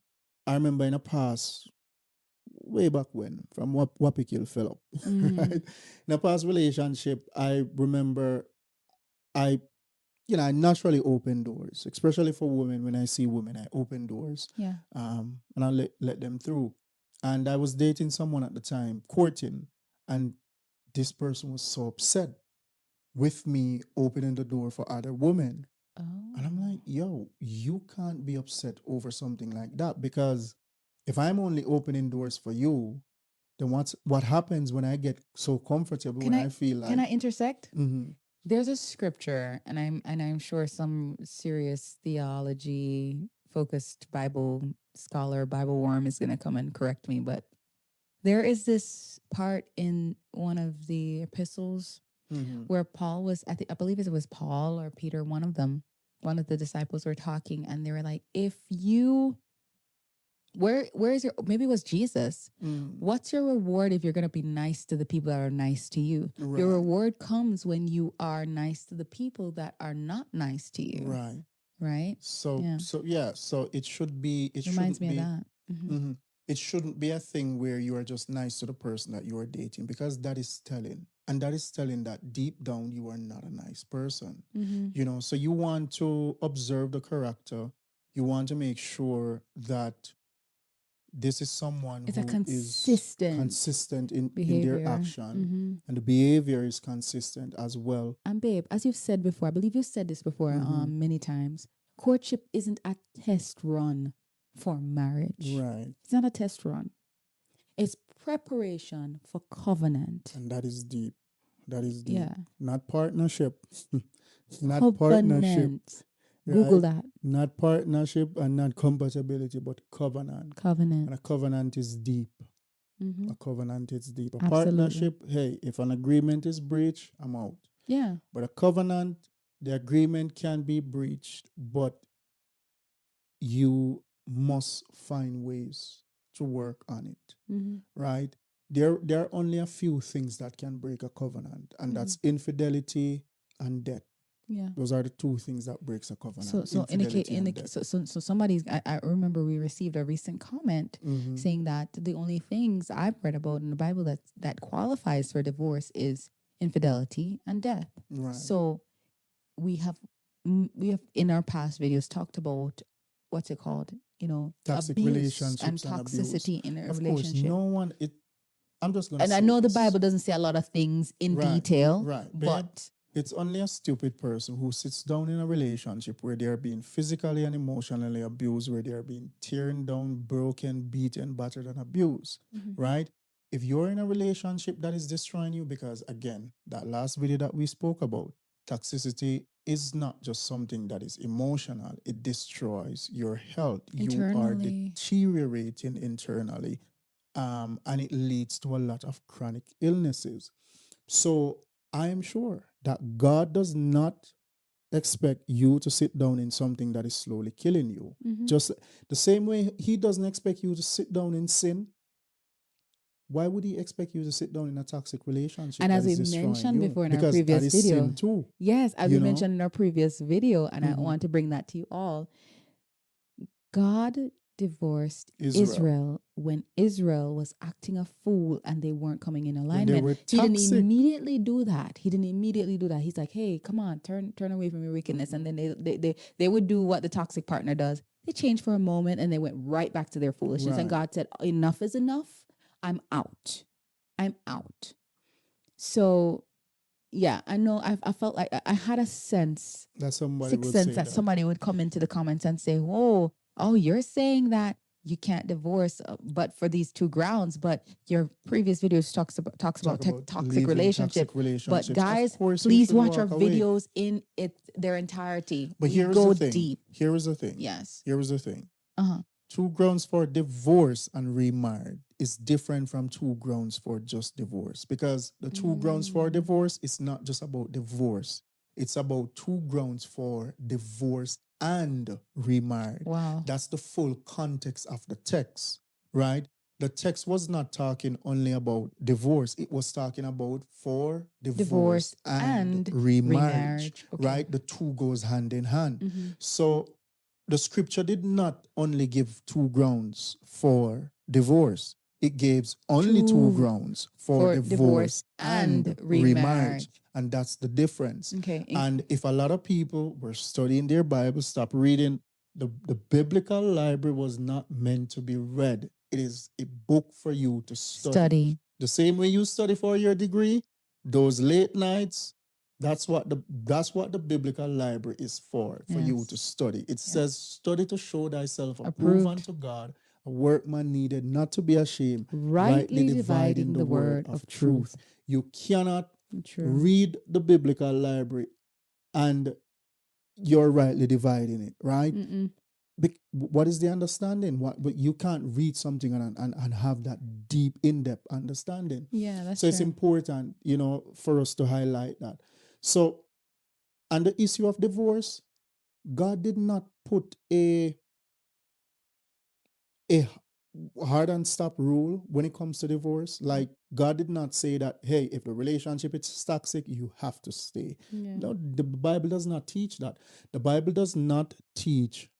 I remember in a past, way back when, from Wapikil Philip, right? In a past relationship, I remember I I naturally open doors, especially for women. When I see women, I open doors. Yeah. And I let them through. And I was dating someone at the time, courting, and this person was so upset with me opening the door for other women. Oh. And I'm like, yo, you can't be upset over something like that, because if I'm only opening doors for you, then what happens when I get so comfortable, when I feel like, can I intersect? Mhm. There's a scripture, and I'm sure some serious theology focused Bible scholar, Bible worm is gonna come and correct me, but there is this part in one of the epistles where Paul was, I believe it was Paul or Peter, one of them, one of the disciples were talking, and they were like, if you, where is your, maybe it was Jesus, what's your reward if you're going to be nice to the people that are nice to you? Right. Your reward comes when you are nice to the people that are not nice to you. Right. Right? So it should be, it Reminds shouldn't me be, of that. Mhm. It shouldn't be a thing where you are just nice to the person that you are dating, because that is telling. And that is telling that deep down you are not a nice person. So you want to observe the character. You want to make sure that this is someone It's a who is consistent consistent in behavior. their action, and the behavior is consistent as well. And babe, as you've said before, I believe you've said this before many times, courtship isn't a test run for marriage. Right. It's not a test run. It's preparation for covenant. And that is deep. That is deep. Yeah. Not partnership. Not Covenant. partnership. Google Right? that. Not partnership and not compatibility, but covenant. Covenant. And a covenant is deep. A covenant is deep. A Absolutely. partnership, hey, if an agreement is breached, I'm out. Yeah. But a covenant, the agreement can be breached, but you must find ways to work on it. Right? There are only a few things that can break a covenant, and that's infidelity and debt. Yeah. Those are the two things that breaks a covenant: So infidelity and death. so somebody's I remember we received a recent comment saying that the only things I've read about in the Bible that qualifies for divorce is infidelity and death. Right. So we have in our past videos talked about what's it called? Toxic abuse relationships and and abuse. toxicity in a Of course, relationship. no one. I'm just gonna. And I say know the this. Bible doesn't say a lot of things in Right, detail, right, but it's only a stupid person who sits down in a relationship where they are being physically and emotionally abused, where they are being torn down, broken, beaten, battered, and abused. Right? If you're in a relationship that is destroying you, because again, that last video that we spoke about, toxicity is not just something that is emotional, it destroys your health. You are Eternally. deteriorating internally, and it leads to a lot of chronic illnesses. So I am sure that God does not expect you to sit down in something that is slowly killing you. Just the same way He doesn't expect you to sit down in sin. Why would He expect you to sit down in a toxic relationship and that as we is destroying mentioned you? before in our Because that previous is video, sin too. yes, as you we know? mentioned in our previous video, and I want to bring that to you all, God divorced Israel when Israel was acting a fool and they weren't coming in When they alignment. were He didn't toxic. immediately do that. He's like, hey, come on, turn away from your wickedness. And then they would do what the toxic partner does. They changed for a moment and they went right back to their foolishness. And Right. God said, enough is enough. I'm out. So yeah, I know. I felt like I had a sense, That somebody sixth would sense, say that that. somebody would come into the comments and say, "Whoa, oh, you're saying that you can't divorce, but for these two grounds." But your previous videos talks about toxic leaving relationship. toxic relationships. But Of guys, course you please should watch our walk away. videos in their entirety. But We here is go the thing. deep. Here is the thing. Yes. Here is the thing. Uh-huh. Two grounds for divorce and remarriage is different from two grounds for just divorce, because the two grounds for divorce is not just about divorce. It's about two grounds for divorce and remarriage. Wow. That's the full context of the text, right? The text was not talking only about divorce. It was talking about for divorce and remarriage, Okay. right? The two goes hand in hand. So the scripture did not only give two grounds for divorce, it gives only two grounds for divorce and remarriage. And that's the difference. Okay. And if a lot of people were studying their Bible, stop reading, the biblical library was not meant to be read. It is a book for you to study. The same way you study for your degree, those late nights, that's what the biblical library is for you to study. It says, study to show thyself approved unto God, a workman needed not to be ashamed, rightly dividing the word of truth. You cannot read the biblical library and you're rightly dividing it, right? What is the understanding? But you can't read something and have that deep, in-depth understanding. Yeah, that's so it's true. important, for us to highlight that. So, and the issue of divorce, God did not put a hard and stop rule when it comes to divorce. Like, God did not say that, hey, if the relationship is toxic, you have to stay. Yeah. No, the Bible does not teach that. The Bible does not teach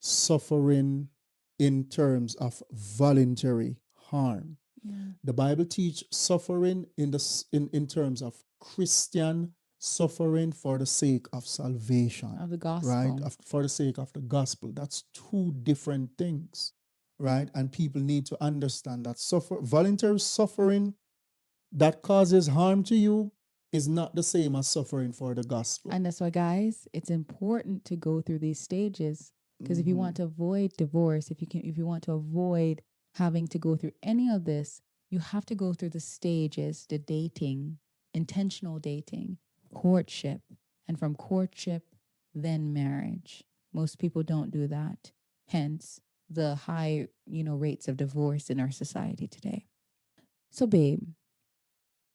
suffering in terms of voluntary harm. Yeah. The Bible teach suffering in terms of Christian suffering for the sake of salvation, Of the gospel. right? For the sake of the gospel. That's two different things, right? And people need to understand that voluntary suffering that causes harm to you is not the same as suffering for the gospel. And that's why, guys, it's important to go through these stages, because if you want to avoid divorce, if you want to avoid having to go through any of this, you have to go through the stages: the dating, intentional dating, courtship, and from courtship, then marriage. Most people don't do that. Hence the high, rates of divorce in our society today. So, babe,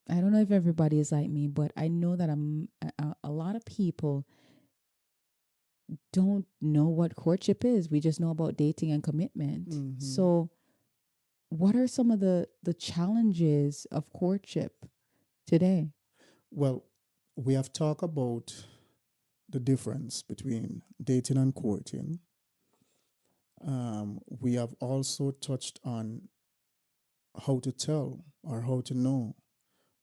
I don't know if everybody is like me, but I know that a lot of people don't know what courtship is. We just know about dating and commitment. So what are some of the challenges of courtship today? Well, we have talked about the difference between dating and courting. We have also touched on how to tell or how to know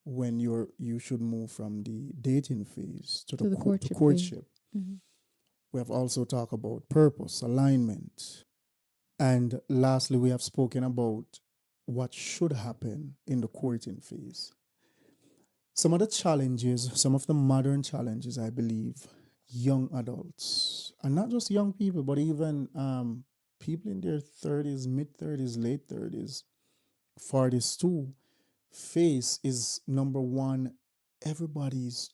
when you should move from the dating phase to the To the to courtship phase. courtship. We have also talked about purpose, alignment, and lastly, we have spoken about what should happen in the courting phase. Some of the challenges, some of the modern challenges, I believe, young adults, and not just young people, but even people in their 30s, mid 30s, late 30s, 40s too, face is number one, everybody's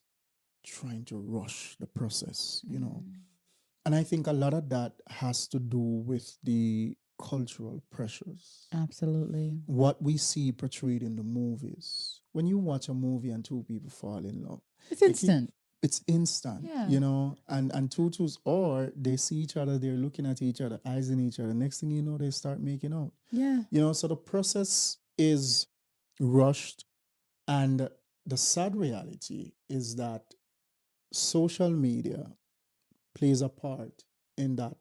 trying to rush the process. And I think a lot of that has to do with the cultural pressures. Absolutely. What we see portrayed in the movies. When you watch a movie and two people fall in love, It's instant. it's instant, Yeah. and tutus, or they see each other, they're looking at each other, eyes in each other. Next thing you know, they start making out. Yeah. So the process is rushed, and the sad reality is that social media plays a part in that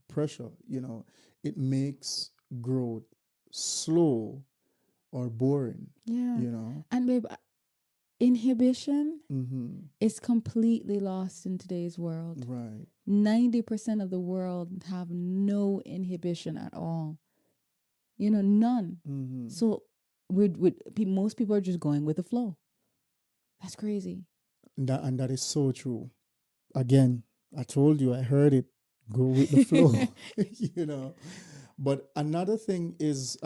pressure. It makes growth slow or boring. Yeah. You know. And babe, inhibition Mm-hmm. is completely lost in today's world. Right. 90% of the world have no inhibition at all. None. Mm-hmm. So most people are just going with the flow. That's crazy. And that is so true. Again, I told you, I heard it. Go with the flow. But another thing is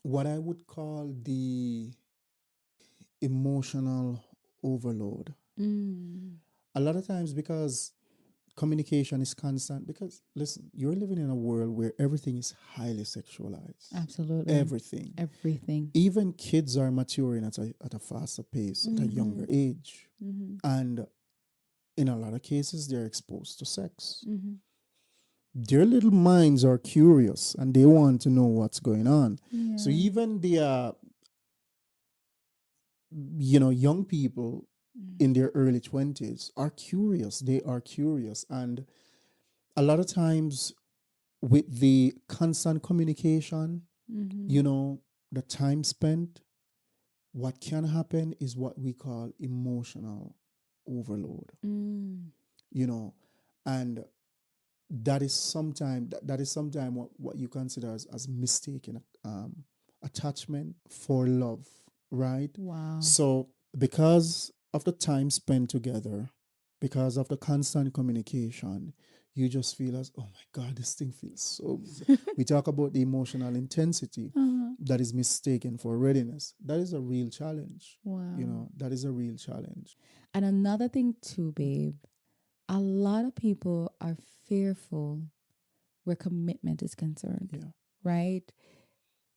what I would call the emotional overload. A lot of times, because communication is constant, because listen, you're living in a world where everything is highly sexualized. Absolutely. Everything. Even kids are maturing at a faster pace, at a younger age. And in a lot of cases, they're exposed to sex. Their little minds are curious and they want to know what's going on. So even the young people in their early 20s are curious. They are curious. And a lot of times, with the constant communication, the time spent, what can happen is what we call emotional overload. And that is sometimes what you consider as mistaken attachment for love, right? Wow. So because of the time spent together, because of the constant communication, you just feel as, oh my God, this thing feels so. We talk about the emotional intensity that is mistaken for readiness. That is a real challenge. Wow. That is a real challenge. And another thing too, babe, a lot of people are fearful where commitment is concerned. Yeah. Right?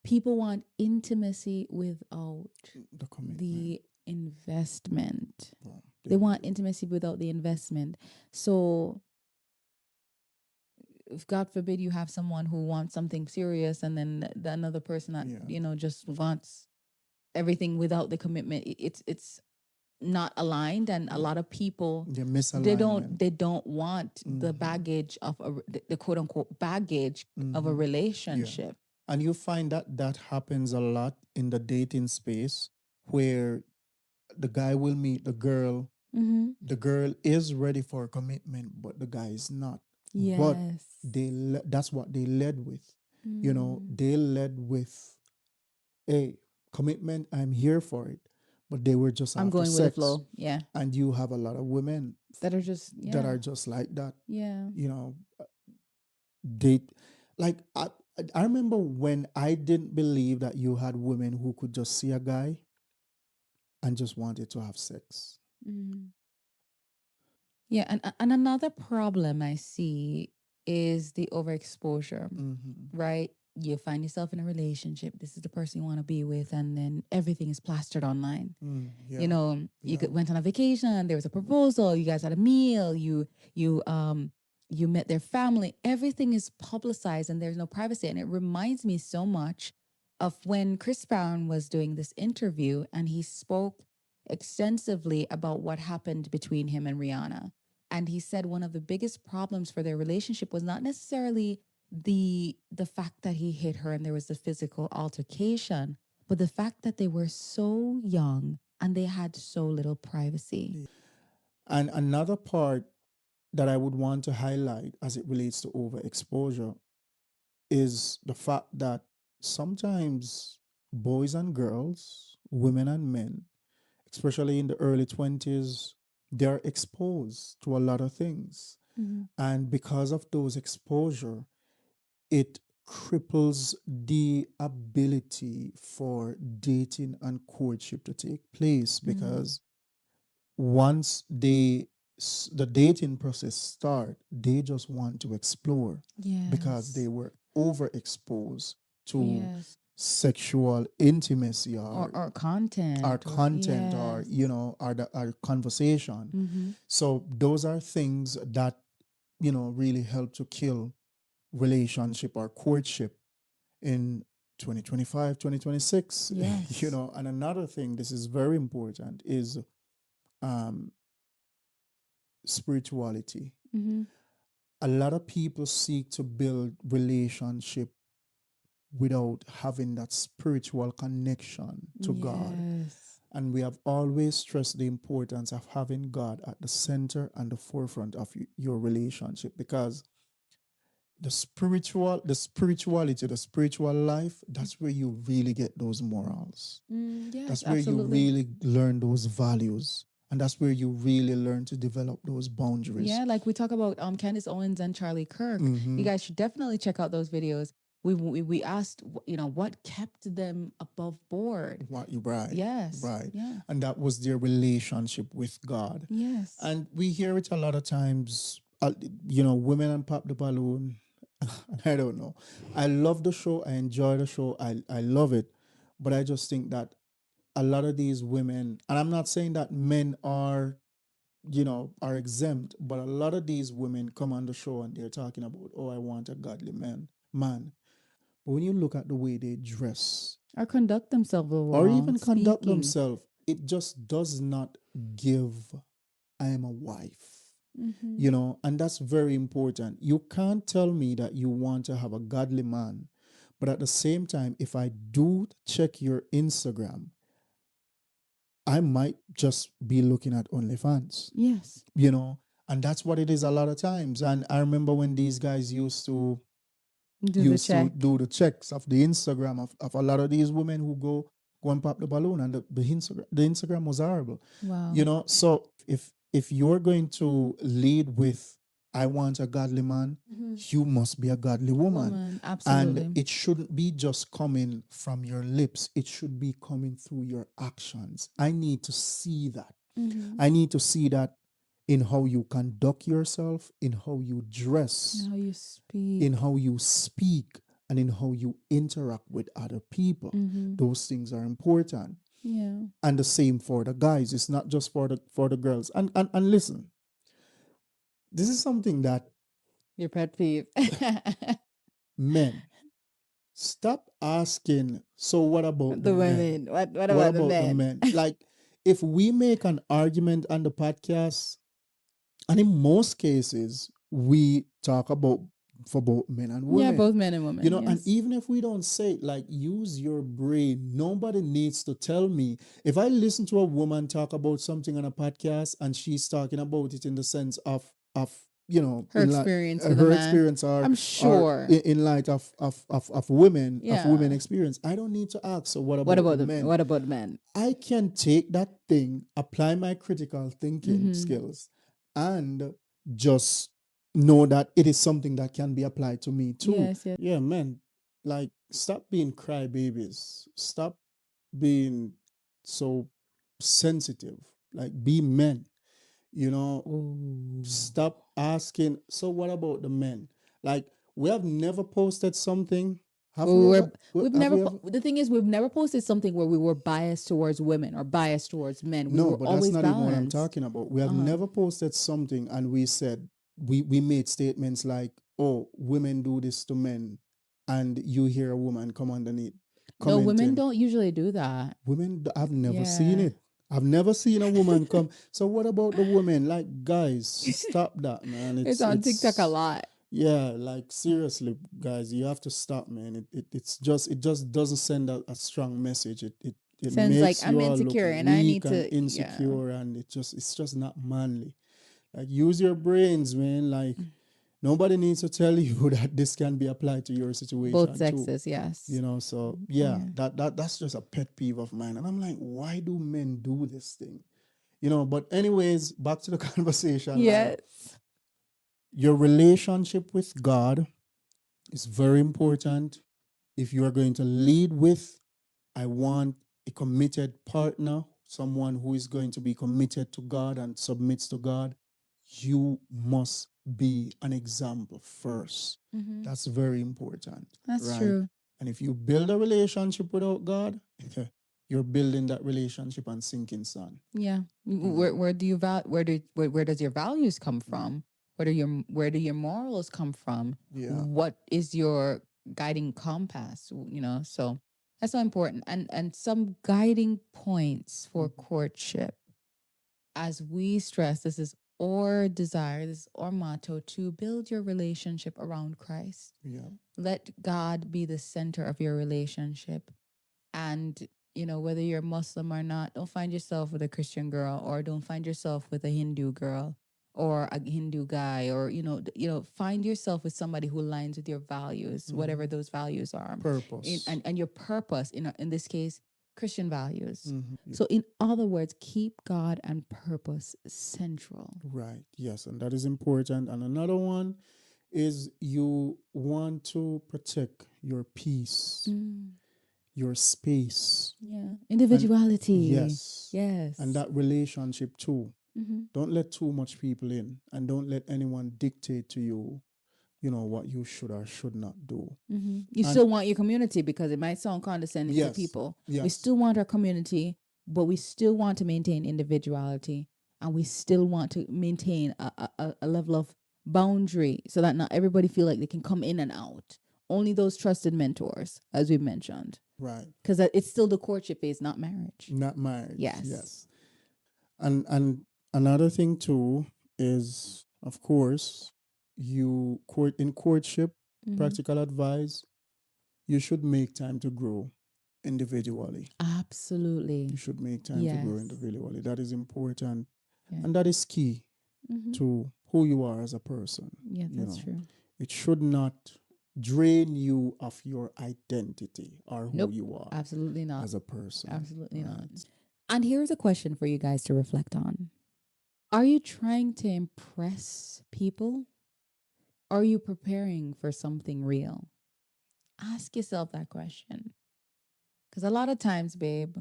People want intimacy without The commitment. the investment. Oh, They want intimacy without the investment. So if God forbid you have someone who wants something serious and then the another person that just wants everything without the commitment, it's not aligned. And a lot of people, they don't want the baggage of the quote unquote baggage of a relationship. Yeah. And you find that happens a lot in the dating space, where the guy will meet the girl. The girl is ready for commitment, but the guy is not. Yes. But that's what they led with. They led with, hey, commitment, I'm here for it. But they were just I'm after going sex. with the flow. Yeah. And you have a lot of women that are just like that. Yeah. They like I remember when I didn't believe that you had women who could just see a guy and just wanted to have sex. Yeah, and another problem I see is the overexposure, right? You find yourself in a relationship. This is the person you want to be with, and then everything is plastered online. Yeah. You went on a vacation. There was a proposal. You guys had a meal. You met their family. Everything is publicized, and there's no privacy. And it reminds me so much of when Chris Brown was doing this interview, and he spoke extensively about what happened between him and Rihanna. And he said one of the biggest problems for their relationship was not necessarily the fact that he hit her and there was a physical altercation, but the fact that they were so young and they had so little privacy. And another part that I would want to highlight as it relates to overexposure is the fact that sometimes boys and girls, women and men, especially in the early 20s, they're exposed to a lot of things. Mhm. And because of those exposure, it cripples the ability for dating and courtship to take place because once the dating process start, they just want to explore because they Yes. were overexposed to Yes. sexual intimacy Or our content or content or yes. our conversation. Mhm. So those are things that really help to kill relationship or courtship in 2025, 2026. Yes. And another thing, this is very important, is um spirituality. Mhm. A lot of people seek to build relationship without having that spiritual connection to God. Yes. And we have always stressed the importance of having God at the center and the forefront of your relationship because the spiritual life, that's where you really get those morals. Yes, That's where you absolutely. really learn those values. And that's where you really learn to develop those boundaries. Yeah, like we talk about Candace Owens and Charlie Kirk. You guys should definitely check out those videos. We asked, what kept them above board. What you right. Yes. Right. Yeah. And that was their relationship with God. Yes. And we hear it a lot of times, women and pop the balloon. I don't know. I love the show. I enjoy the show. I love it. But I just think that a lot of these women, and I'm not saying that men are exempt, but a lot of these women come on the show and they're talking about, oh, I want a godly man. But when you look at the way they dress Or conduct themselves or wrong. even conduct Speaking. themselves, it just does not give, I am a wife. And that's very important. You can't tell me that you want to have a godly man, but at the same time, if I do check your Instagram, I might just be looking at OnlyFans, Yes. and that's what it is a lot of times. And I remember when these guys used to Do the check. do the checks of the Instagram of a lot of these women who go and pop the balloon, and the Instagram was horrible. Wow. So if you're going to lead with I want a godly man, you must be a godly woman. Absolutely. And it shouldn't be just coming from your lips, it should be coming through your actions. I need to see that. I need to see that in how you conduct yourself, in how you dress, How you speak. in how you speak, and in how you interact with other people. Those things are important. Yeah. And the same for the guys. It's not just for the girls. And listen, this is something that Your pet peeve. men stop asking. So what about The the men? women. What What about the about the men? men? Like, if we make an argument on the podcast, and in most cases we talk about for both men and women. Yeah, both men and women. And yes. even if we don't say it, like, use your brain. Nobody needs to tell me. If I listen to a woman talk about something on a podcast and she's talking about it in the sense of Her in experience with a her man, experience, or I'm or sure. in light of women, of Yeah. women experience, I don't need to ask. So what What about about the the men? what about men? I can take that thing, apply my critical thinking Mm-hmm. skills, and just know that it is something that can be applied to me too. Yes, yes. Yeah, man. Like, stop being crybabies. Stop being so sensitive. Like, be men. Stop asking. So what about the men? Like, we have never posted something. Have we ever? We've Have never. we ever? The thing is, we've never posted something where we were biased towards women or biased towards men. We No, were but that's always not even what I'm balanced. talking about. We have never posted something and we said, we made statements like, oh, women do this to men, and you hear a woman come underneath No, women commenting. don't usually do that. I've never seen Yeah. it. I've never seen a woman come. So what about the women? Like, guys, stop that, man. It's on TikTok a lot. Yeah, like seriously, guys, you have to stop, man. It just doesn't send a strong message. It Sounds like makes I'm you all look insecure and I weak need and to, yeah. insecure, and it's just not manly. Like, use your brains, man. Like, nobody needs to tell you that this can be applied to your Both situation too. sexes, yes. You know, so yeah, that's just a pet peeve of mine. And I'm like, why do men do this thing? You know, but anyways, back to the conversation. Like, Yes. your relationship with God is very important. If you are going to lead with, I want a committed partner, someone who is going to be committed to God and submits to God, you must be an example first. That's very important. That's right? true. And if you build a relationship without God, you're building that relationship on sinking sand. Yeah. Where do you where does your values come from? Where do your morals come from? Yeah. What is your guiding compass? So that's so important. And some guiding points for courtship. As we stress, this is our desire, this is our motto, to build your relationship around Christ. Yeah. Let God be the center of your relationship. And whether you're Muslim or not, don't find yourself with a Christian girl, or don't find yourself with a Hindu girl or a Hindu guy, or find yourself with somebody who aligns with your values, whatever those values are. Purpose. And your purpose, in this case, Christian values. Yeah. So in other words, keep God and purpose central. Right. Yes, and that is important. And another one is you want to protect your peace, your space. Yeah. Individuality. Yes. Yes. And that relationship too. Don't let too much people in, and don't let anyone dictate to you, what you should or should not do. You still want your community, because it might sound condescending to people. Yes. We still want our community, but we still want to maintain individuality, and we still want to maintain a level of boundary, so that not everybody feel like they can come in and out. Only those trusted mentors, as we mentioned. Right. Because it's still the courtship phase, not marriage. Not marriage. Yes. Yes. And another thing too is, of course, in courtship, practical advice, you should make time to grow individually. Absolutely. You should make time to grow Yes. individually. That is important. Yeah. And that is key to who you are as a person. Yeah, that's true. It should not drain you of your identity or who Nope. you are Absolutely not. as a person. Absolutely not. Right. And here's a question for you guys to reflect on. Are you trying to impress people? Or are you preparing for something real? Ask yourself that question. Because a lot of times, babe,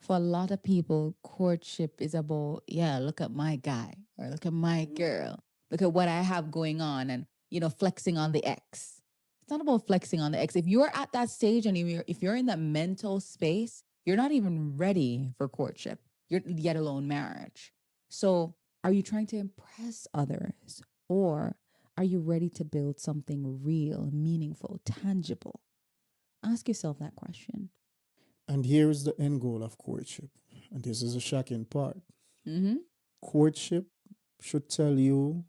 for a lot of people, courtship is about, look at my guy, or look at my girl. Look at what I have going on, and, flexing on the ex. It's not about flexing on the ex. If you're at that stage, and if you're in that mental space, you're not even ready for courtship, yet alone marriage. So are you trying to impress others, or are you ready to build something real, meaningful, tangible? Ask yourself that question. And here is the end goal of courtship. And this is a shocking part. Courtship should tell you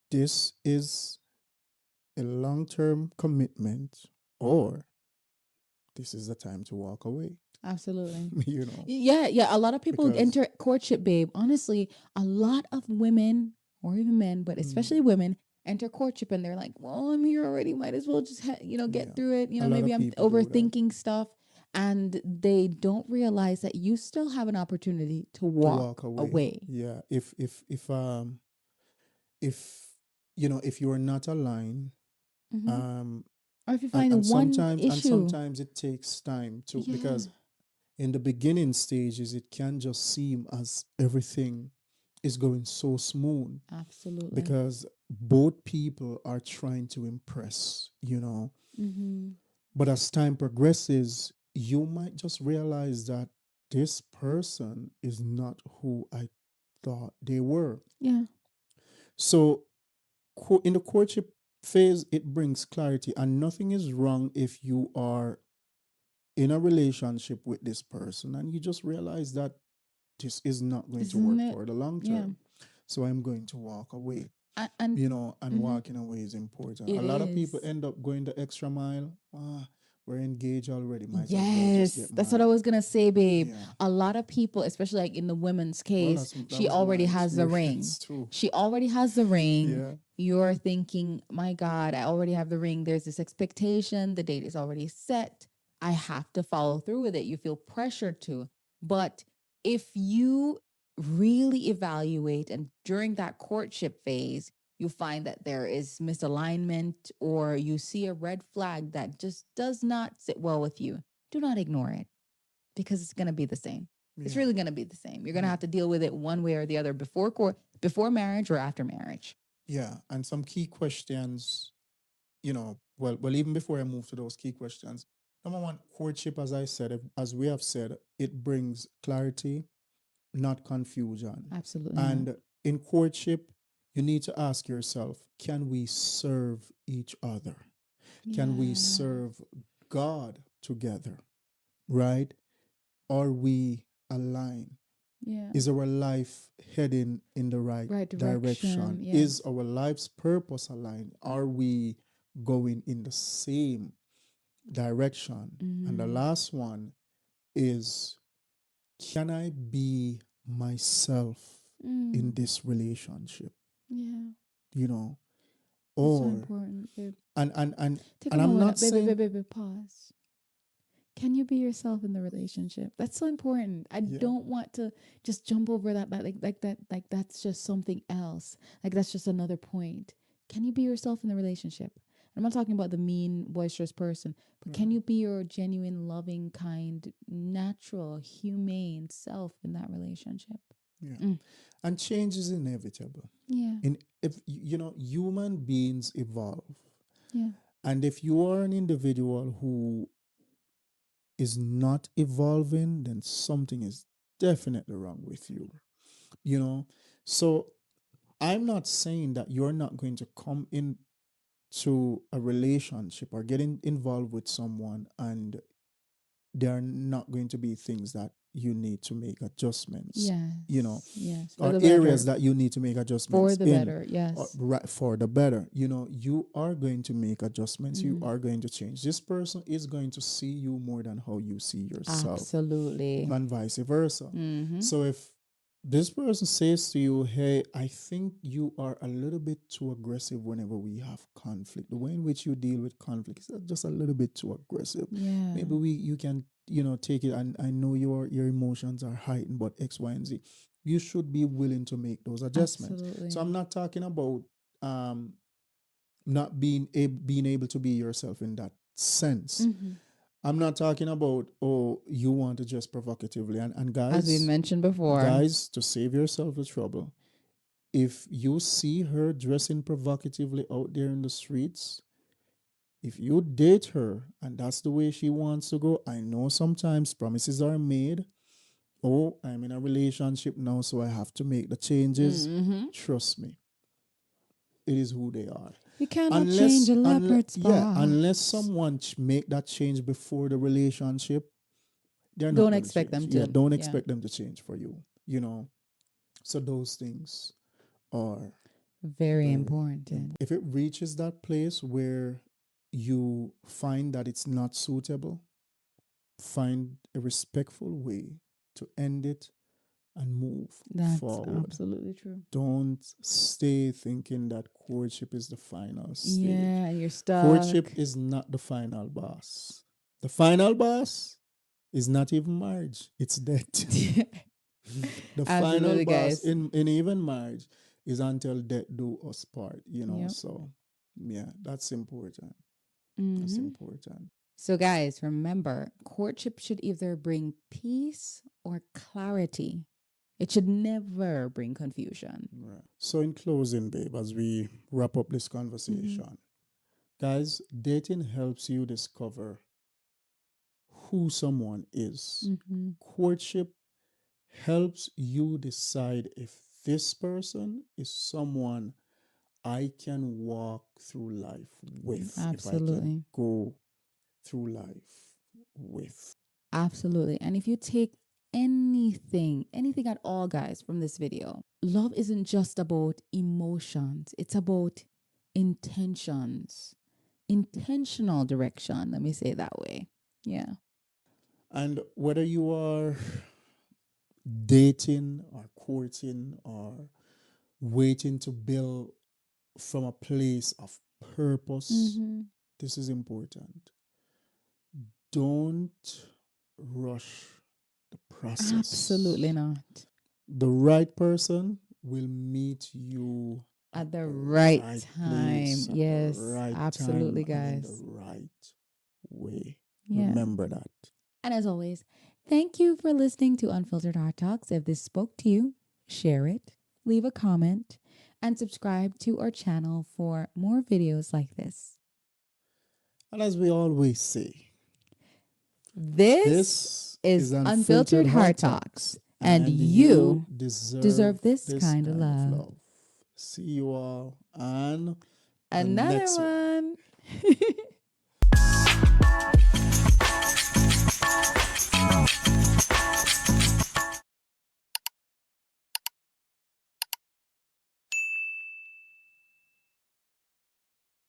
this is a long-term commitment, or this is the time to walk away. Absolutely. Yeah. A lot of people enter courtship, babe. Honestly, a lot of women, or even men, but especially women, enter courtship and they're like, well, I'm here already. Might as well just, get through it. Maybe I'm overthinking stuff. And they don't realize that you still have an opportunity to walk away. Yeah. If you are not aligned, or if you find issue. And sometimes it takes time to, because in the beginning stages, it can just seem as everything is going so smooth. Absolutely. Because both people are trying to impress, But as time progresses, you might just realize that this person is not who I thought they were. Yeah. So in the courtship phase, it brings clarity, and nothing is wrong if you are in a relationship with this person and you just realize that this is not going to Isn't work it? for the long Yeah. term. So I'm going to walk away. And And walking away is important. A it lot of people is. end up going the extra mile. We're engaged already. Might as well just Yes, get that's what I married. was gonna say, babe. Yeah. A lot of people, especially like in the women's Well, case, that she was already my has the ring. experience too. She already has the ring. Yeah. You're thinking, my God, I already have the ring. There's this expectation. The date is already set. I have to follow through with it. You feel pressured to. But if you really evaluate and during that courtship phase, you find that there is misalignment or you see a red flag that just does not sit well with you, do not ignore it because it's going to be the same. It's Yeah. really going to be the same. You're going to Yeah. have to deal with it one way or the other before marriage or after marriage. Yeah. And some key questions, well, even before I move to those key questions, number one, courtship, as I said, as we have said, it brings clarity, not confusion. Absolutely not. And in courtship, you need to ask yourself, can we serve each other? Can we Yeah. serve God together? Right? Are we aligned? Yeah. Is our life heading in the right Right direction? direction. Is Yes. our life's purpose aligned? Are we going in the same direction? And the last one is, can I be myself in this relationship? Yeah. You know, That's so or important, babe. and Take a and I'm moment. not saying Baby, pause. Can you be yourself in the relationship? That's so important. I yeah, don't want to just jump over that like that's just something else. Like that's just another point. Can you be yourself in the relationship? I'm not talking about the mean, boisterous person, but can you be your genuine, loving, kind, natural, humane self in that relationship? yeah. Mm. And change is inevitable. Yeah. In if human beings evolve. Yeah. And if you are an individual who is not evolving, then something is definitely wrong with you. You know? So I'm not saying that you're not going to come into a relationship or involved with someone and there are not going to be things that you need to make adjustments, Yes. Yes. For or the areas better. that you need to make For adjustments the in, better. Yes. right, for the better. You are going to make adjustments. You are going to change. This person is going to see you more than how you see yourself, Absolutely. and vice versa. Mm-hmm. So if this person says to you, hey, I think you are a little bit too aggressive whenever we have conflict. The way in which you deal with conflict is just a little bit too aggressive. Yeah. Maybe you can, take it, and I know your emotions are heightened, but X, Y, and Z. You should be willing to make those adjustments. Absolutely. So I'm not talking about not being able to be yourself in that sense. Mm-hmm. I'm not talking about, oh, you want to dress provocatively. And As we guys, mentioned before. to save yourself the trouble, if you see her dressing provocatively out there in the streets, if you date her and that's the way she wants to go, I know sometimes promises are made. Oh, I'm in a relationship now, so I have to make the changes. Mm-hmm. Trust me, it is who they are. You cannot change a leopard's Unless spots. someone make that change before the relationship, they're not Don't going to expect change. them to. Yeah, don't Yeah. expect them to change for you. So those things are Very important. if it reaches that place where you find that it's not suitable, find a respectful way to end it and move That's forward. absolutely true. Don't stay thinking that courtship is the final stage. Yeah, and you're stuck. Courtship is not the final boss. The final boss is not even marriage, it's death. The final Absolutely, boss guys. in even marriage is until death do us part, Yep. So yeah, that's important. That's Mm-hmm. important. So, guys, remember, courtship should either bring peace or clarity. It should never bring confusion. Right. So in closing, babe, as we wrap up this conversation, guys, dating helps you discover who someone is. Mm-hmm. Courtship helps you decide if this person is someone I can walk through life with, if I can Absolutely. go through life with. Absolutely. And if you take anything at all, guys, from this video, love isn't just about emotions, it's about intentions, intentional direction. Let me say it that way. Yeah. And whether you are dating or courting or waiting to build from a place of purpose, this is important. Don't rush the process. Absolutely not. The right person will meet you At the right time. place, Yes. at the right Absolutely, time, and in guys. the right way. Yeah. Remember that. And as always, thank you for listening to Unfiltered Heart Talks. If this spoke to you, share it, leave a comment, and subscribe to our channel for more videos like this. And as we always say, This is Unfiltered Heart Talks, and you deserve this kind of love. See you all on the Another next one. one.